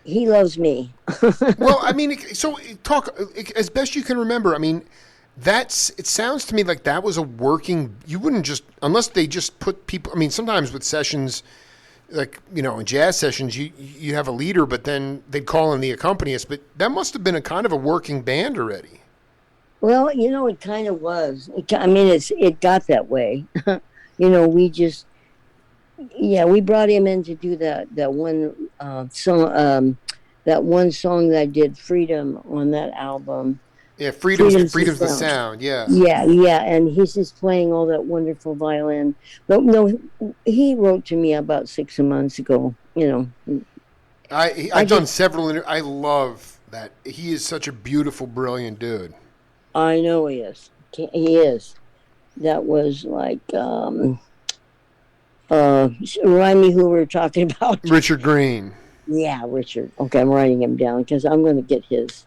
he loves me. Well, I mean, so talk as best you can remember. I mean, it sounds to me like that was a working. You wouldn't just unless they just put people. I mean, sometimes with sessions, like in jazz sessions, you have a leader, but then they'd call in the accompanist. But that must have been a kind of a working band already. Well, it kind of was. I mean, it got that way. We just, yeah, we brought him in to do that one song, that one song that I did, Freedom, on that album. Yeah, freedom's the sound. sound. Yeah. Yeah, and he's just playing all that wonderful violin. But no, he wrote to me about 6 months ago. I've done several. I love that. He is such a beautiful, brilliant dude. I know he is. He is. That was like, remind me who we were talking about. Richard Green. Yeah, Richard. Okay, I'm writing him down because I'm going to get his.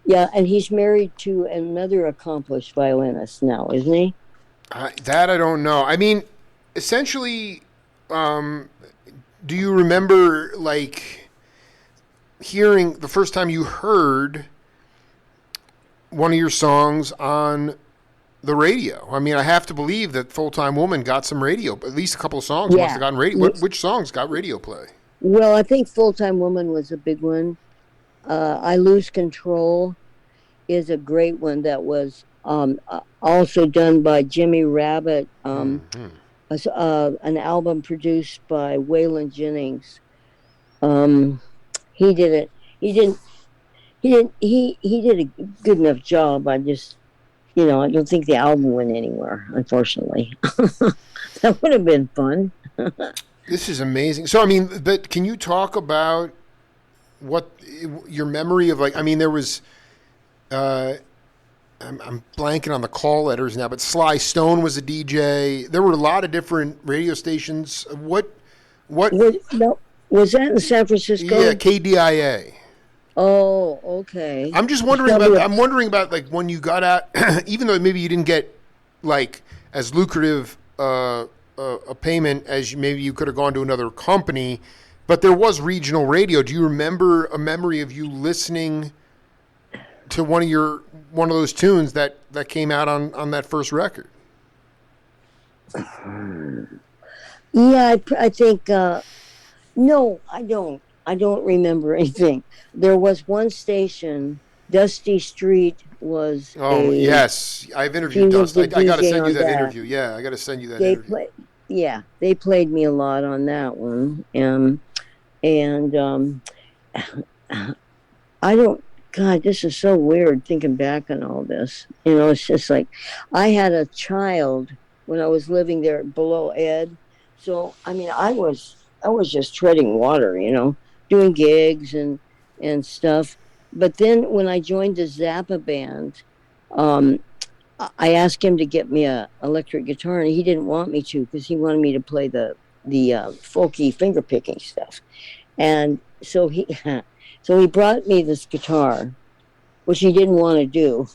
Yeah, and he's married to another accomplished violinist now, isn't he? That I don't know. I mean, essentially, do you remember like hearing the first time you heard one of your songs on the radio? I mean, I have to believe that Full Time Woman got some radio, at least a couple of songs must have gotten radio. Which songs got radio play? Well, I think Full Time Woman was a big one. I Lose Control is a great one that was also done by Jimmy Rabbit, an album produced by Waylon Jennings. He did it. He did a good enough job. I just, I don't think the album went anywhere, unfortunately. That would have been fun. This is amazing. So, I mean, but can you talk about what your memory of like? I mean, there was, I'm blanking on the call letters now, but Sly Stone was a DJ. There were a lot of different radio stations. What? No, was that in San Francisco? Yeah, KDIA. Oh, okay. I'm just wondering about. I'm wondering about like when you got out, even though maybe you didn't get like as lucrative a payment as maybe you could have gone to another company, but there was regional radio. Do you remember a memory of you listening to one of those tunes that came out on that first record? Yeah, I think. No, I don't. I don't remember anything. There was one station, Dusty Street was. Oh yes, I've interviewed Dusty. I got to send you that interview. Yeah, I got to send you that interview. They played me a lot on that one, and I don't. God, this is so weird thinking back on all this. It's just like I had a child when I was living there below Ed, so I mean I was just treading water, doing gigs and stuff. But then when I joined the Zappa band, I asked him to get me a electric guitar, and he didn't want me to because he wanted me to play the folky finger picking stuff. And so he brought me this guitar, which he didn't want to do,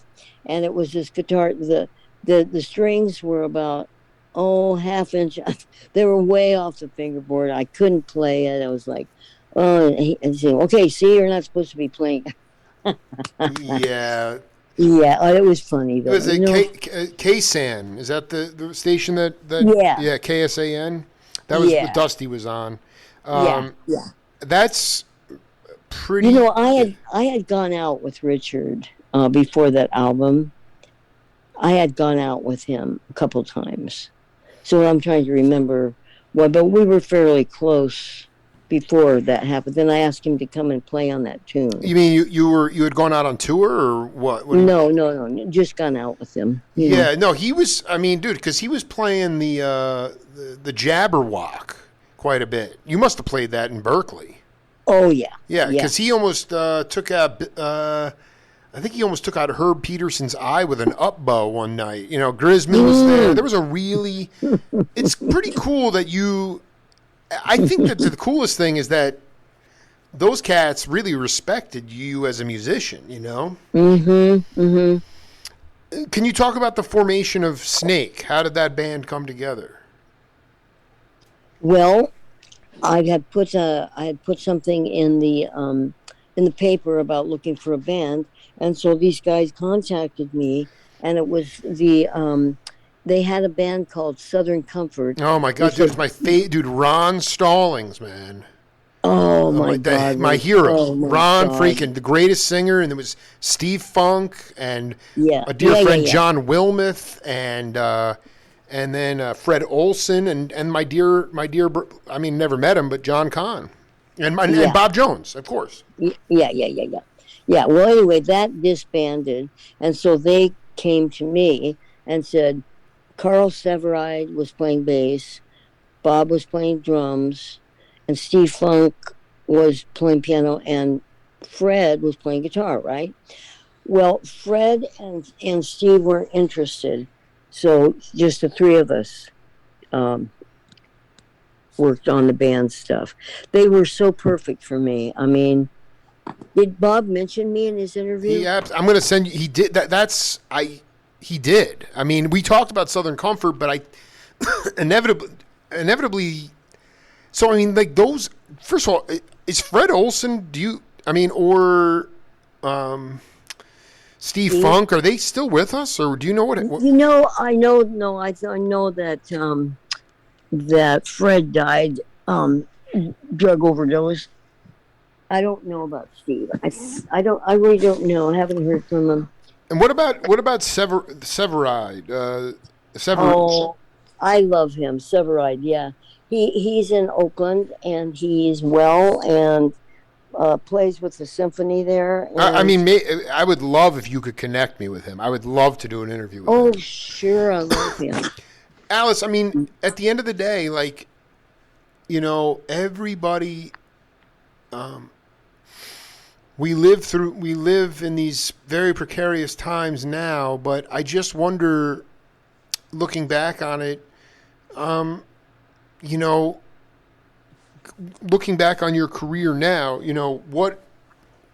and it was this guitar. The strings were about half inch. They were way off the fingerboard. I couldn't play it. I was like, and he said, "Okay, see, you're not supposed to be playing." Yeah. Yeah, it was funny though. It was KSAN. Is that the station that? Yeah, KSAN. That was what Dusty was on. Yeah. That's pretty. I had gone out with Richard before that album. I had gone out with him a couple times, so I'm trying to remember. But we were fairly close before that happened. Then I asked him to come and play on that tune. You mean you had gone out on tour or what? No, just gone out with him. Yeah, no, he was. I mean, dude, because he was playing the Jabberwock quite a bit. You must have played that in Berkeley. Oh yeah. Yeah, because he almost took out. I think he almost took out Herb Peterson's eye with an up bow one night. Grisman was there. There was a really. It's pretty cool that you. I think that the coolest thing is that those cats really respected you as a musician. Can you talk about the formation of Snake? How did that band come together? Well, I had put something in the paper about looking for a band, and so these guys contacted me, and it was they had a band called Southern Comfort. Oh my They God, dude, said, it's my dude. Ron Stallings, man. "Oh my My God, my hero, oh my Ron, God, freaking the greatest singer, and there was Steve Funk and yeah, a dear yeah, yeah, friend yeah, John Wilmuth and then Fred Olson and I mean never met him, but John Kahn and yeah, Bob Jones, of course. yeah, yeah, yeah, yeah, yeah." Well, anyway, that disbanded, and so they came to me and said Carl Severide was playing bass, Bob was playing drums, and Steve Funk was playing piano, and Fred was playing guitar, right? Well, Fred and Steve weren't interested. So just the three of us um, worked on the band stuff. They were so perfect for me. I mean, did Bob mention me in his interview? I'm going to send you. He did that. He did. I mean, we talked about Southern Comfort, but I inevitably. So I mean, like those. First of all, is Fred Olson? Do you? I mean, or Steve Steve? Funk? Are they still with us, or do you know what You know, I know, no, I know that that Fred died drug overdose. I don't know about Steve. I don't. I really don't know. I haven't heard from him. and what about Severide? Sever. Oh, I love him, Severide. Yeah, he's in Oakland and he's well and plays with the symphony there. I And mean, I would love if you could connect me with him. I would love to do an interview with oh, him. sure, I love him. Alice, I mean, at the end of the day, like, everybody, we live in these very precarious times now, but I just wonder, looking back on it, you know, looking back on your career now,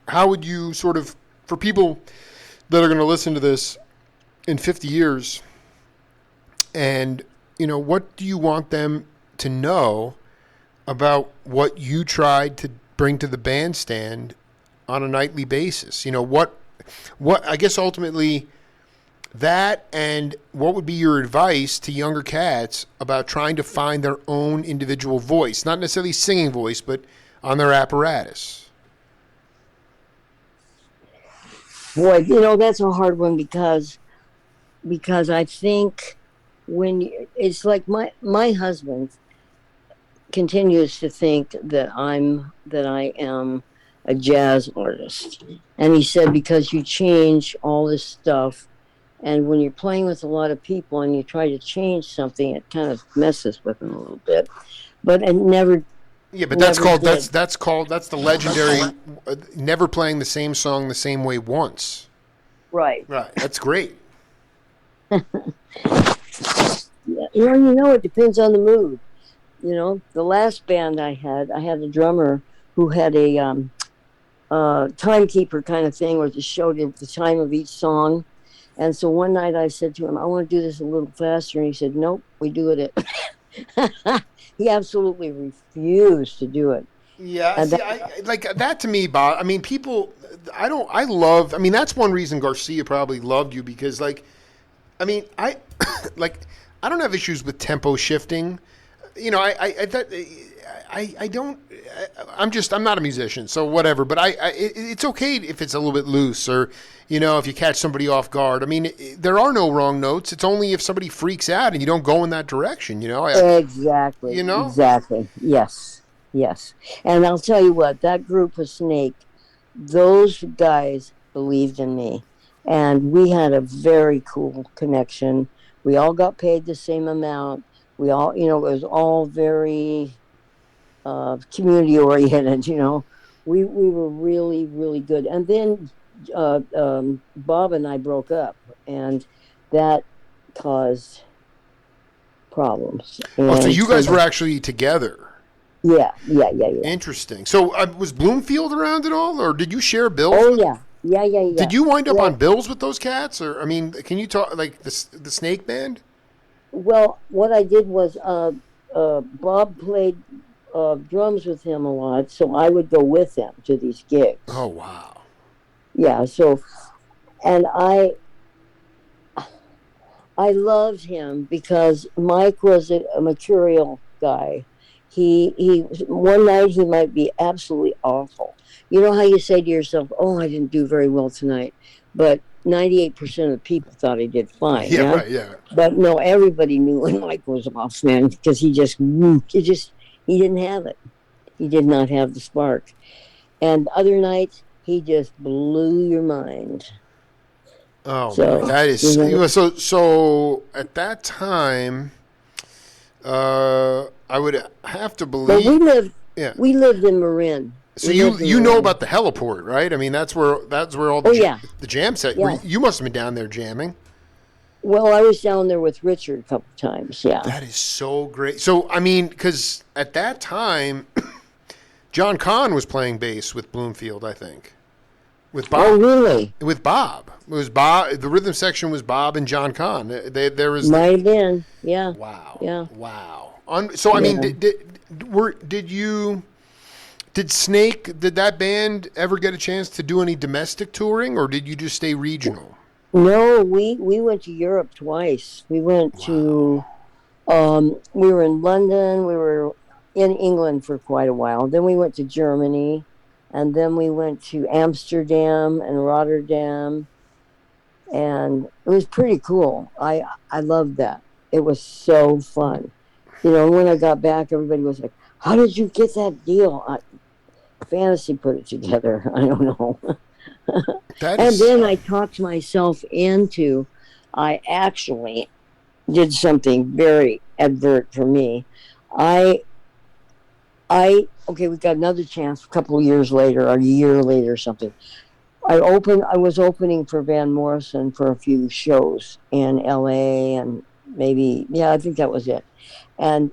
how would you sort of, for people that are going to listen to this in 50 years, and, what do you want them to know about what you tried to bring to the bandstand on a nightly basis? What I guess ultimately that, and what would be your advice to younger cats about trying to find their own individual voice, not necessarily singing voice, but on their apparatus? Boy, that's a hard one because I think it's like my husband continues to think that I am a jazz artist, and he said because you change all this stuff, and when you're playing with a lot of people and you try to change something, it kind of messes with him a little bit. But it Yeah, but never did. that's the legendary never playing the same song the same way once. Right. Right. That's great. Yeah. It depends on the mood. The last band I had a drummer who had a timekeeper kind of thing where it showed him the time of each song. And so one night I said to him, I want to do this a little faster. And he said, nope, we do it at. He absolutely refused to do it. Yeah, And see, that, I like that to me, Bob. I mean, people. I love. I mean, that's one reason Garcia probably loved you because, like, I mean, like, I don't have issues with tempo shifting. I don't. I'm not a musician, so whatever. But it's okay if it's a little bit loose, or if you catch somebody off guard. I mean, there are no wrong notes. It's only if somebody freaks out and you don't go in that direction. exactly. Exactly. Yes. Yes. And I'll tell you what, that group of Snake, those guys believed in me. And we had a very cool connection. We all got paid the same amount. We all, it was all very community oriented. We were really, really good. And then Bob and I broke up, and that caused problems. Oh, so And you guys were actually together. yeah, yeah, yeah, yeah. Interesting. So was Bloomfield around at all, or did you share bills? Oh yeah, yeah, yeah, yeah. Did you wind up yeah. on bills with those cats, or I mean, can you talk like the Snake Band? Well, what I did was Bob played drums with him a lot, so I would go with him to these gigs. Oh, wow. Yeah, so, and I loved him because Mike was a mercurial guy. He one night he might be absolutely awful. You know how you say to yourself, "Oh, I didn't do very well tonight," but 98% of the people thought he did fine. Yeah, Yeah, right, yeah. but no, everybody knew when Mike was off, man, because he didn't have it. He did not have the spark. And other nights he just blew your mind. Oh, So man, that is so. At that time, I would have to but believe. Yeah. we lived in Marin. So We lived in you know Marin. about the heliport, right? I mean, that's where all the Oh, yeah. the jam set. Yeah. You must have been down there jamming. Well, I was down there with Richard a couple times. Yeah. That is so great. So I mean, because at that time, John Kahn was playing bass with Bloomfield, I think. With Bob. Oh, really? With Bob. It was Bob. The rhythm section was Bob and John Kahn. There was. Might have been. Yeah. Wow. Yeah. Wow. So I mean, did Snake, did that band ever get a chance to do any domestic touring, or did you just stay regional? No, we went to Europe twice. We went to we were in London, we were in England for quite a while. Then we went to Germany, and then we went to Amsterdam and Rotterdam, and it was pretty cool. I loved that. It was so fun. You know, when I got back, everybody was like, "How did you get that deal?" Fantasy put it together. I don't know. And then I talked myself into, I actually did something very advert for me. Okay, we got another chance a couple of years later, or a year later or something. I was opening for Van Morrison for a few shows in LA, and maybe, yeah, I think that was it. And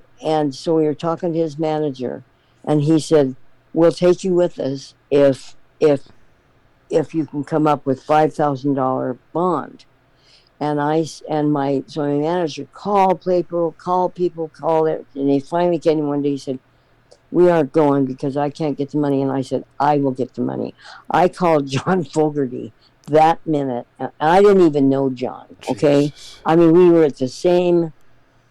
so we were talking to his manager, and he said, "We'll take you with us if you can come up with $5,000 bond." And my manager called people, called it, and he finally came in one day. He said, "We aren't going because I can't get the money." And I said, "I will get the money." I called John Fogerty that minute, and I didn't even know John. Okay, Jesus. I mean, we were at the same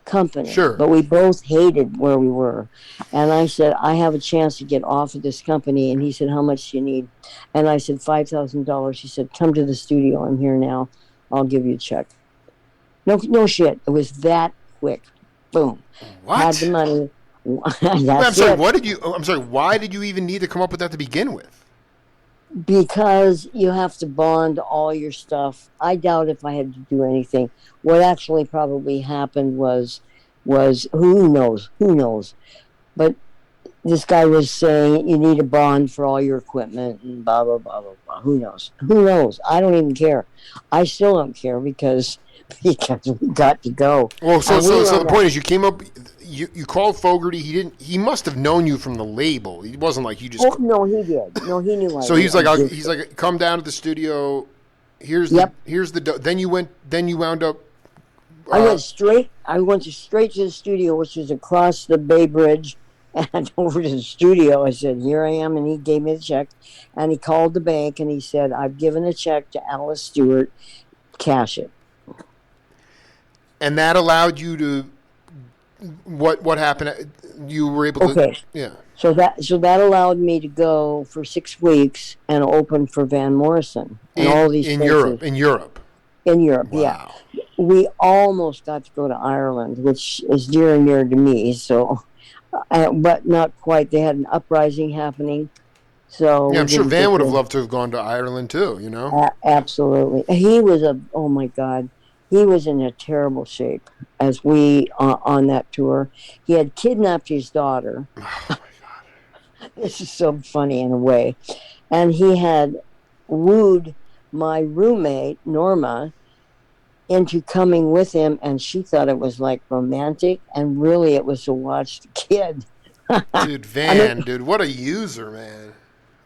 company, Sure, but we both hated where we were. And I said, "I have a chance to get off of this company." And he said, "How much do you need?" And I said, $5,000. He said, "Come to the studio. I'm here now. I'll give you a check." No shit. It was that quick. Boom. What? Had the money. I'm sorry. I'm sorry. Why did you even need to come up with that to begin with? Because you have to bond all your stuff. I doubt if I had to do anything. What actually probably happened was who knows. But this guy was saying you need a bond for all your equipment and blah blah blah blah blah. Who knows? I don't even care. I still don't care because we got to go. Well, so the point is, you came up. You called Fogerty. He must have known you from the label. He wasn't like you just. Oh, no, he did. No, he knew. So he's like, come down to the studio. Here's the. Then you wound up. I went straight to the studio, which was across the Bay Bridge, and over to the studio. I said, "Here I am," and he gave me the check, and he called the bank and he said, "I've given a check to Alice Stuart. Cash it." And that allowed you to. What happened? You were able to. Okay. Yeah. So that allowed me to go for 6 weeks and open for Van Morrison and all these in places. Europe. In Europe, wow. Yeah. We almost got to go to Ireland, which is dear and near to me. So, but not quite. They had an uprising happening. So yeah, I'm sure Van would have loved to have gone to Ireland too. You know. Absolutely. He was oh my God. He was in a terrible shape as we on that tour. He had kidnapped his daughter. Oh my God. This is so funny in a way. And he had wooed my roommate, Norma, into coming with him, and she thought it was like romantic, and really it was to watch the kid. Dude, Van, dude, what a user, man.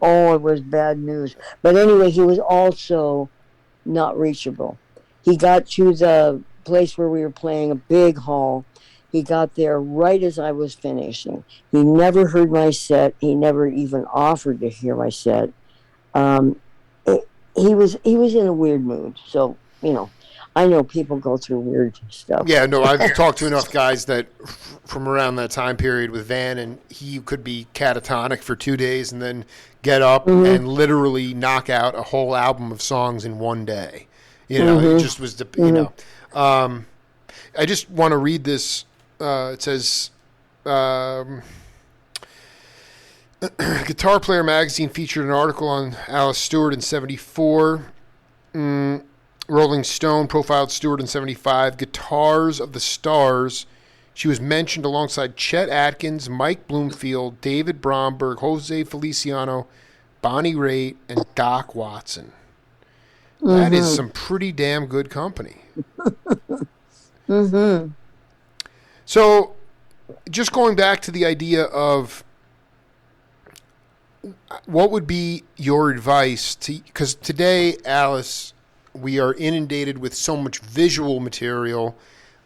Oh, it was bad news. But anyway, he was also not reachable. He got to the place where we were playing, a big hall. He got there right as I was finishing. He never heard my set. He never even offered to hear my set. Um, he was in a weird mood. So I know people go through weird stuff. Yeah, no, I've talked to enough guys that from around that time period with Van, and he could be catatonic for 2 days and then get up and literally knock out a whole album of songs in one day. It just was, I just want to read this. It says, Guitar Player magazine featured an article on Alice Stewart in 74. Rolling Stone profiled Stewart in 75. Guitars of the Stars. She was mentioned alongside Chet Atkins, Mike Bloomfield, David Bromberg, Jose Feliciano, Bonnie Raitt, and Doc Watson. That is some pretty damn good company. So, just going back to the idea of what would be your advice to, because today, Alice, we are inundated with so much visual material,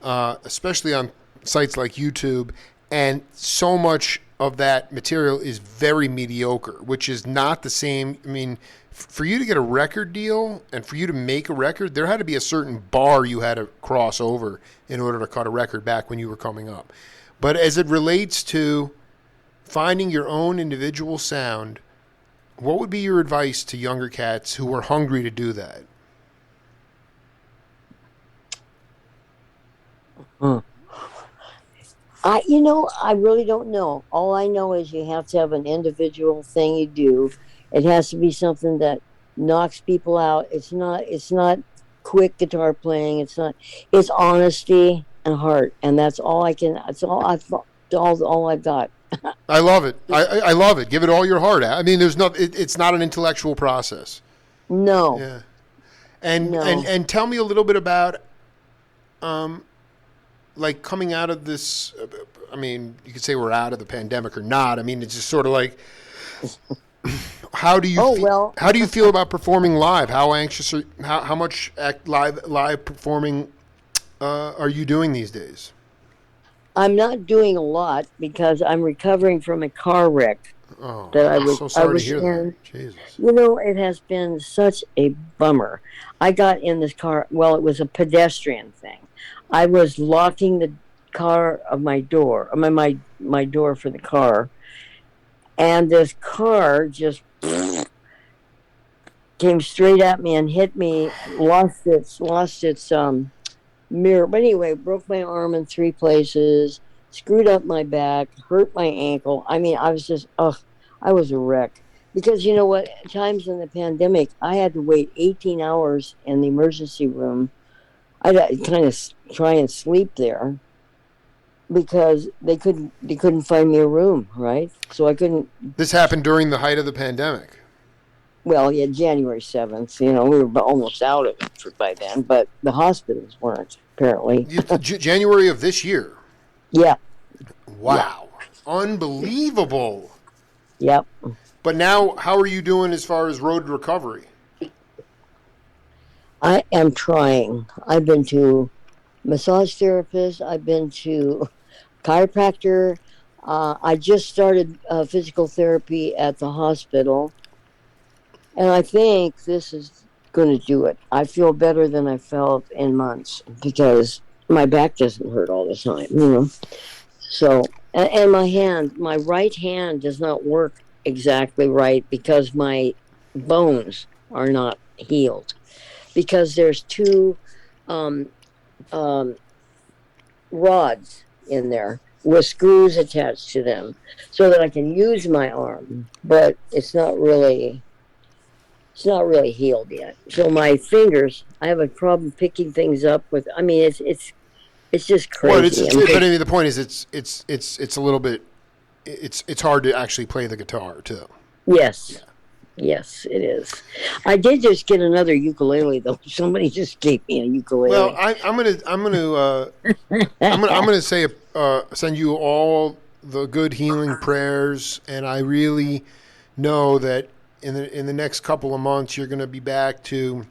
especially on sites like YouTube, and so much of that material is very mediocre, which is not the same. I mean, for you to get a record deal and for you to make a record, there had to be a certain bar you had to cross over in order to cut a record back when you were coming up. But as it relates to finding your own individual sound, what would be your advice to younger cats who are hungry to do that? I really don't know. All I know is you have to have an individual thing you do. It has to be something that knocks people out. It's not quick guitar playing. It's honesty and heart. And that's all all I've got. I love it. I love it. Give it all your heart. I mean, it's not an intellectual process. No. Yeah. And tell me a little bit about like coming out of this. I mean, you could say we're out of the pandemic or not. I mean, it's just sort of like, how do you feel about performing live? How anxious or how much live performing are you doing these days? I'm not doing a lot because I'm recovering from a car wreck that I was so sorry to hear in. that. Jesus. It has been such a bummer. I got in this car. Well, it was a pedestrian thing. I was locking the car of my door, my door for the car, and this car just came straight at me and hit me. Lost its mirror. But anyway, broke my arm in 3 places, screwed up my back, hurt my ankle. I mean, I was just, I was a wreck. Because you know what? Times in the pandemic, I had to wait 18 hours in the emergency room. I'd kind of try and sleep there because they couldn't find me a room, right? So I couldn't. This happened during the height of the pandemic. Well, yeah, January 7th. We were almost out of it by then, but the hospitals weren't, apparently. January of this year? Yeah. Wow. Yeah. Unbelievable. Yep. But now, how are you doing as far as road recovery? I am trying. I've been to massage therapist. I've been to chiropractor. I just started physical therapy at the hospital. And I think this is going to do it. I feel better than I felt in months because my back doesn't hurt all the time, So, and my right hand does not work exactly right because my bones are not healed. Because there's 2 rods in there with screws attached to them so that I can use my arm, but it's not really healed yet. So my fingers, I have a problem picking things up with. I mean, it's just crazy. Well, but I mean, the point is, it's a little bit. It's hard to actually play the guitar too. Yes. Yeah. Yes, it is. I did just get another ukulele though. Somebody just gave me a ukulele. Well, I'm gonna say send you all the good healing prayers, and I really know that in the next couple of months you're going to be back to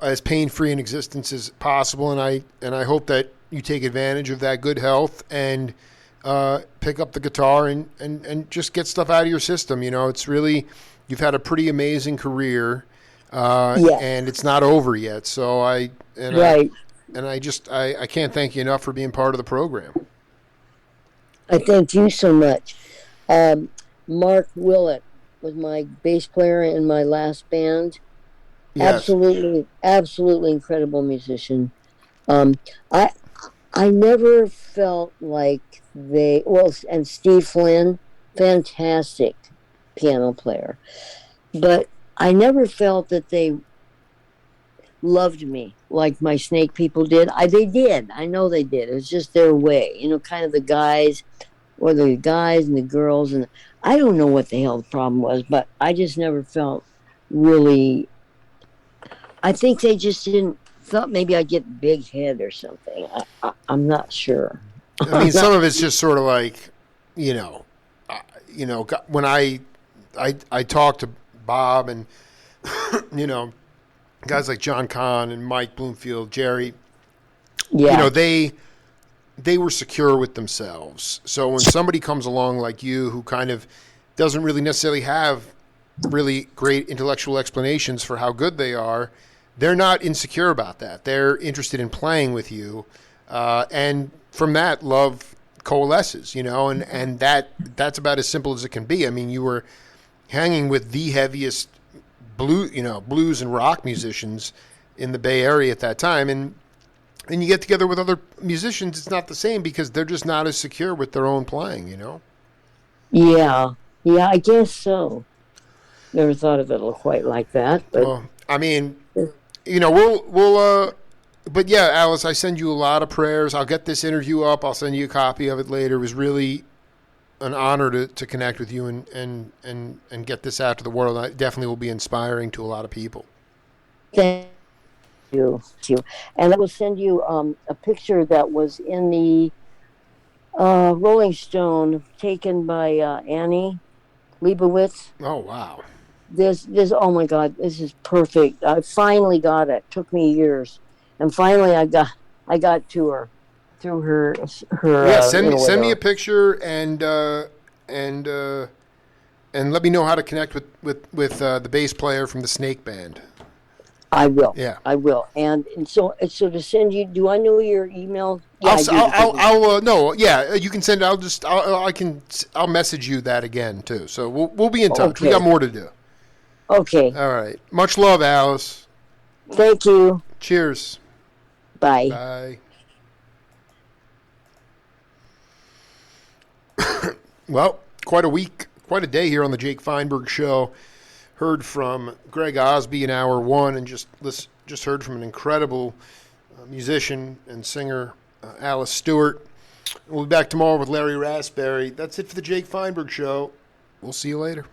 as pain-free an existence as possible, and I hope that you take advantage of that good health and pick up the guitar and just get stuff out of your system. You know, it's really, you've had a pretty amazing career, Yes. and it's not over yet. So I Right. I can't thank you enough for being part of the program. I thank you so much. Mark Willett was my bass player in my last band. Yes. Absolutely incredible musician. Um, I I never felt like and Steve Flynn, fantastic piano player, but I never felt that they loved me like my Snake people did. They did. I know they did. It was just their way, kind of the guys, or the guys and the girls, and I don't know what the hell the problem was, but I just never felt really. I think they just didn't thought maybe I'd get big head or something. I'm not sure. I mean, some of it's just sort of like, when I talked to Bob and guys like John Kahn and Mike Bloomfield, Jerry, Yeah. they were secure with themselves. So when somebody comes along like you, who kind of doesn't really necessarily have really great intellectual explanations for how good they are, they're not insecure about that. They're interested in playing with you, and from that, love coalesces. And that's about as simple as it can be. I mean, you were hanging with the heaviest blues and rock musicians in the Bay Area at that time, and you get together with other musicians, it's not the same because they're just not as secure with their own playing. Yeah, I guess so. Never thought of it quite like that, but Well, I mean, but yeah, Alice, I send you a lot of prayers. I'll get this interview up. I'll send you a copy of it later. It was really an honor to connect with you and get this out to the world. It definitely will be inspiring to a lot of people. thank you. And I will send you a picture that was in the Rolling Stone, taken by Annie Leibovitz. Oh, wow. This oh my God, this is perfect. I finally got it. Took me years, and finally I got to her through her. Yeah, send me a picture and let me know how to connect with the bass player from the Snake Band. I will. Yeah, I will. And so to send you, do I know your email? Yeah, no, yeah, you can send it. I'll message you that again too. So we'll be in touch. Okay. We got more to do. Okay. All right. Much love, Alice. Thank you. Cheers. Bye. Bye. Well, quite a day here on the Jake Feinberg Show. Heard from Greg Osby in hour one, and just heard from an incredible musician and singer, Alice Stuart. We'll be back tomorrow with Larry Raspberry. That's it for the Jake Feinberg Show. We'll see you later.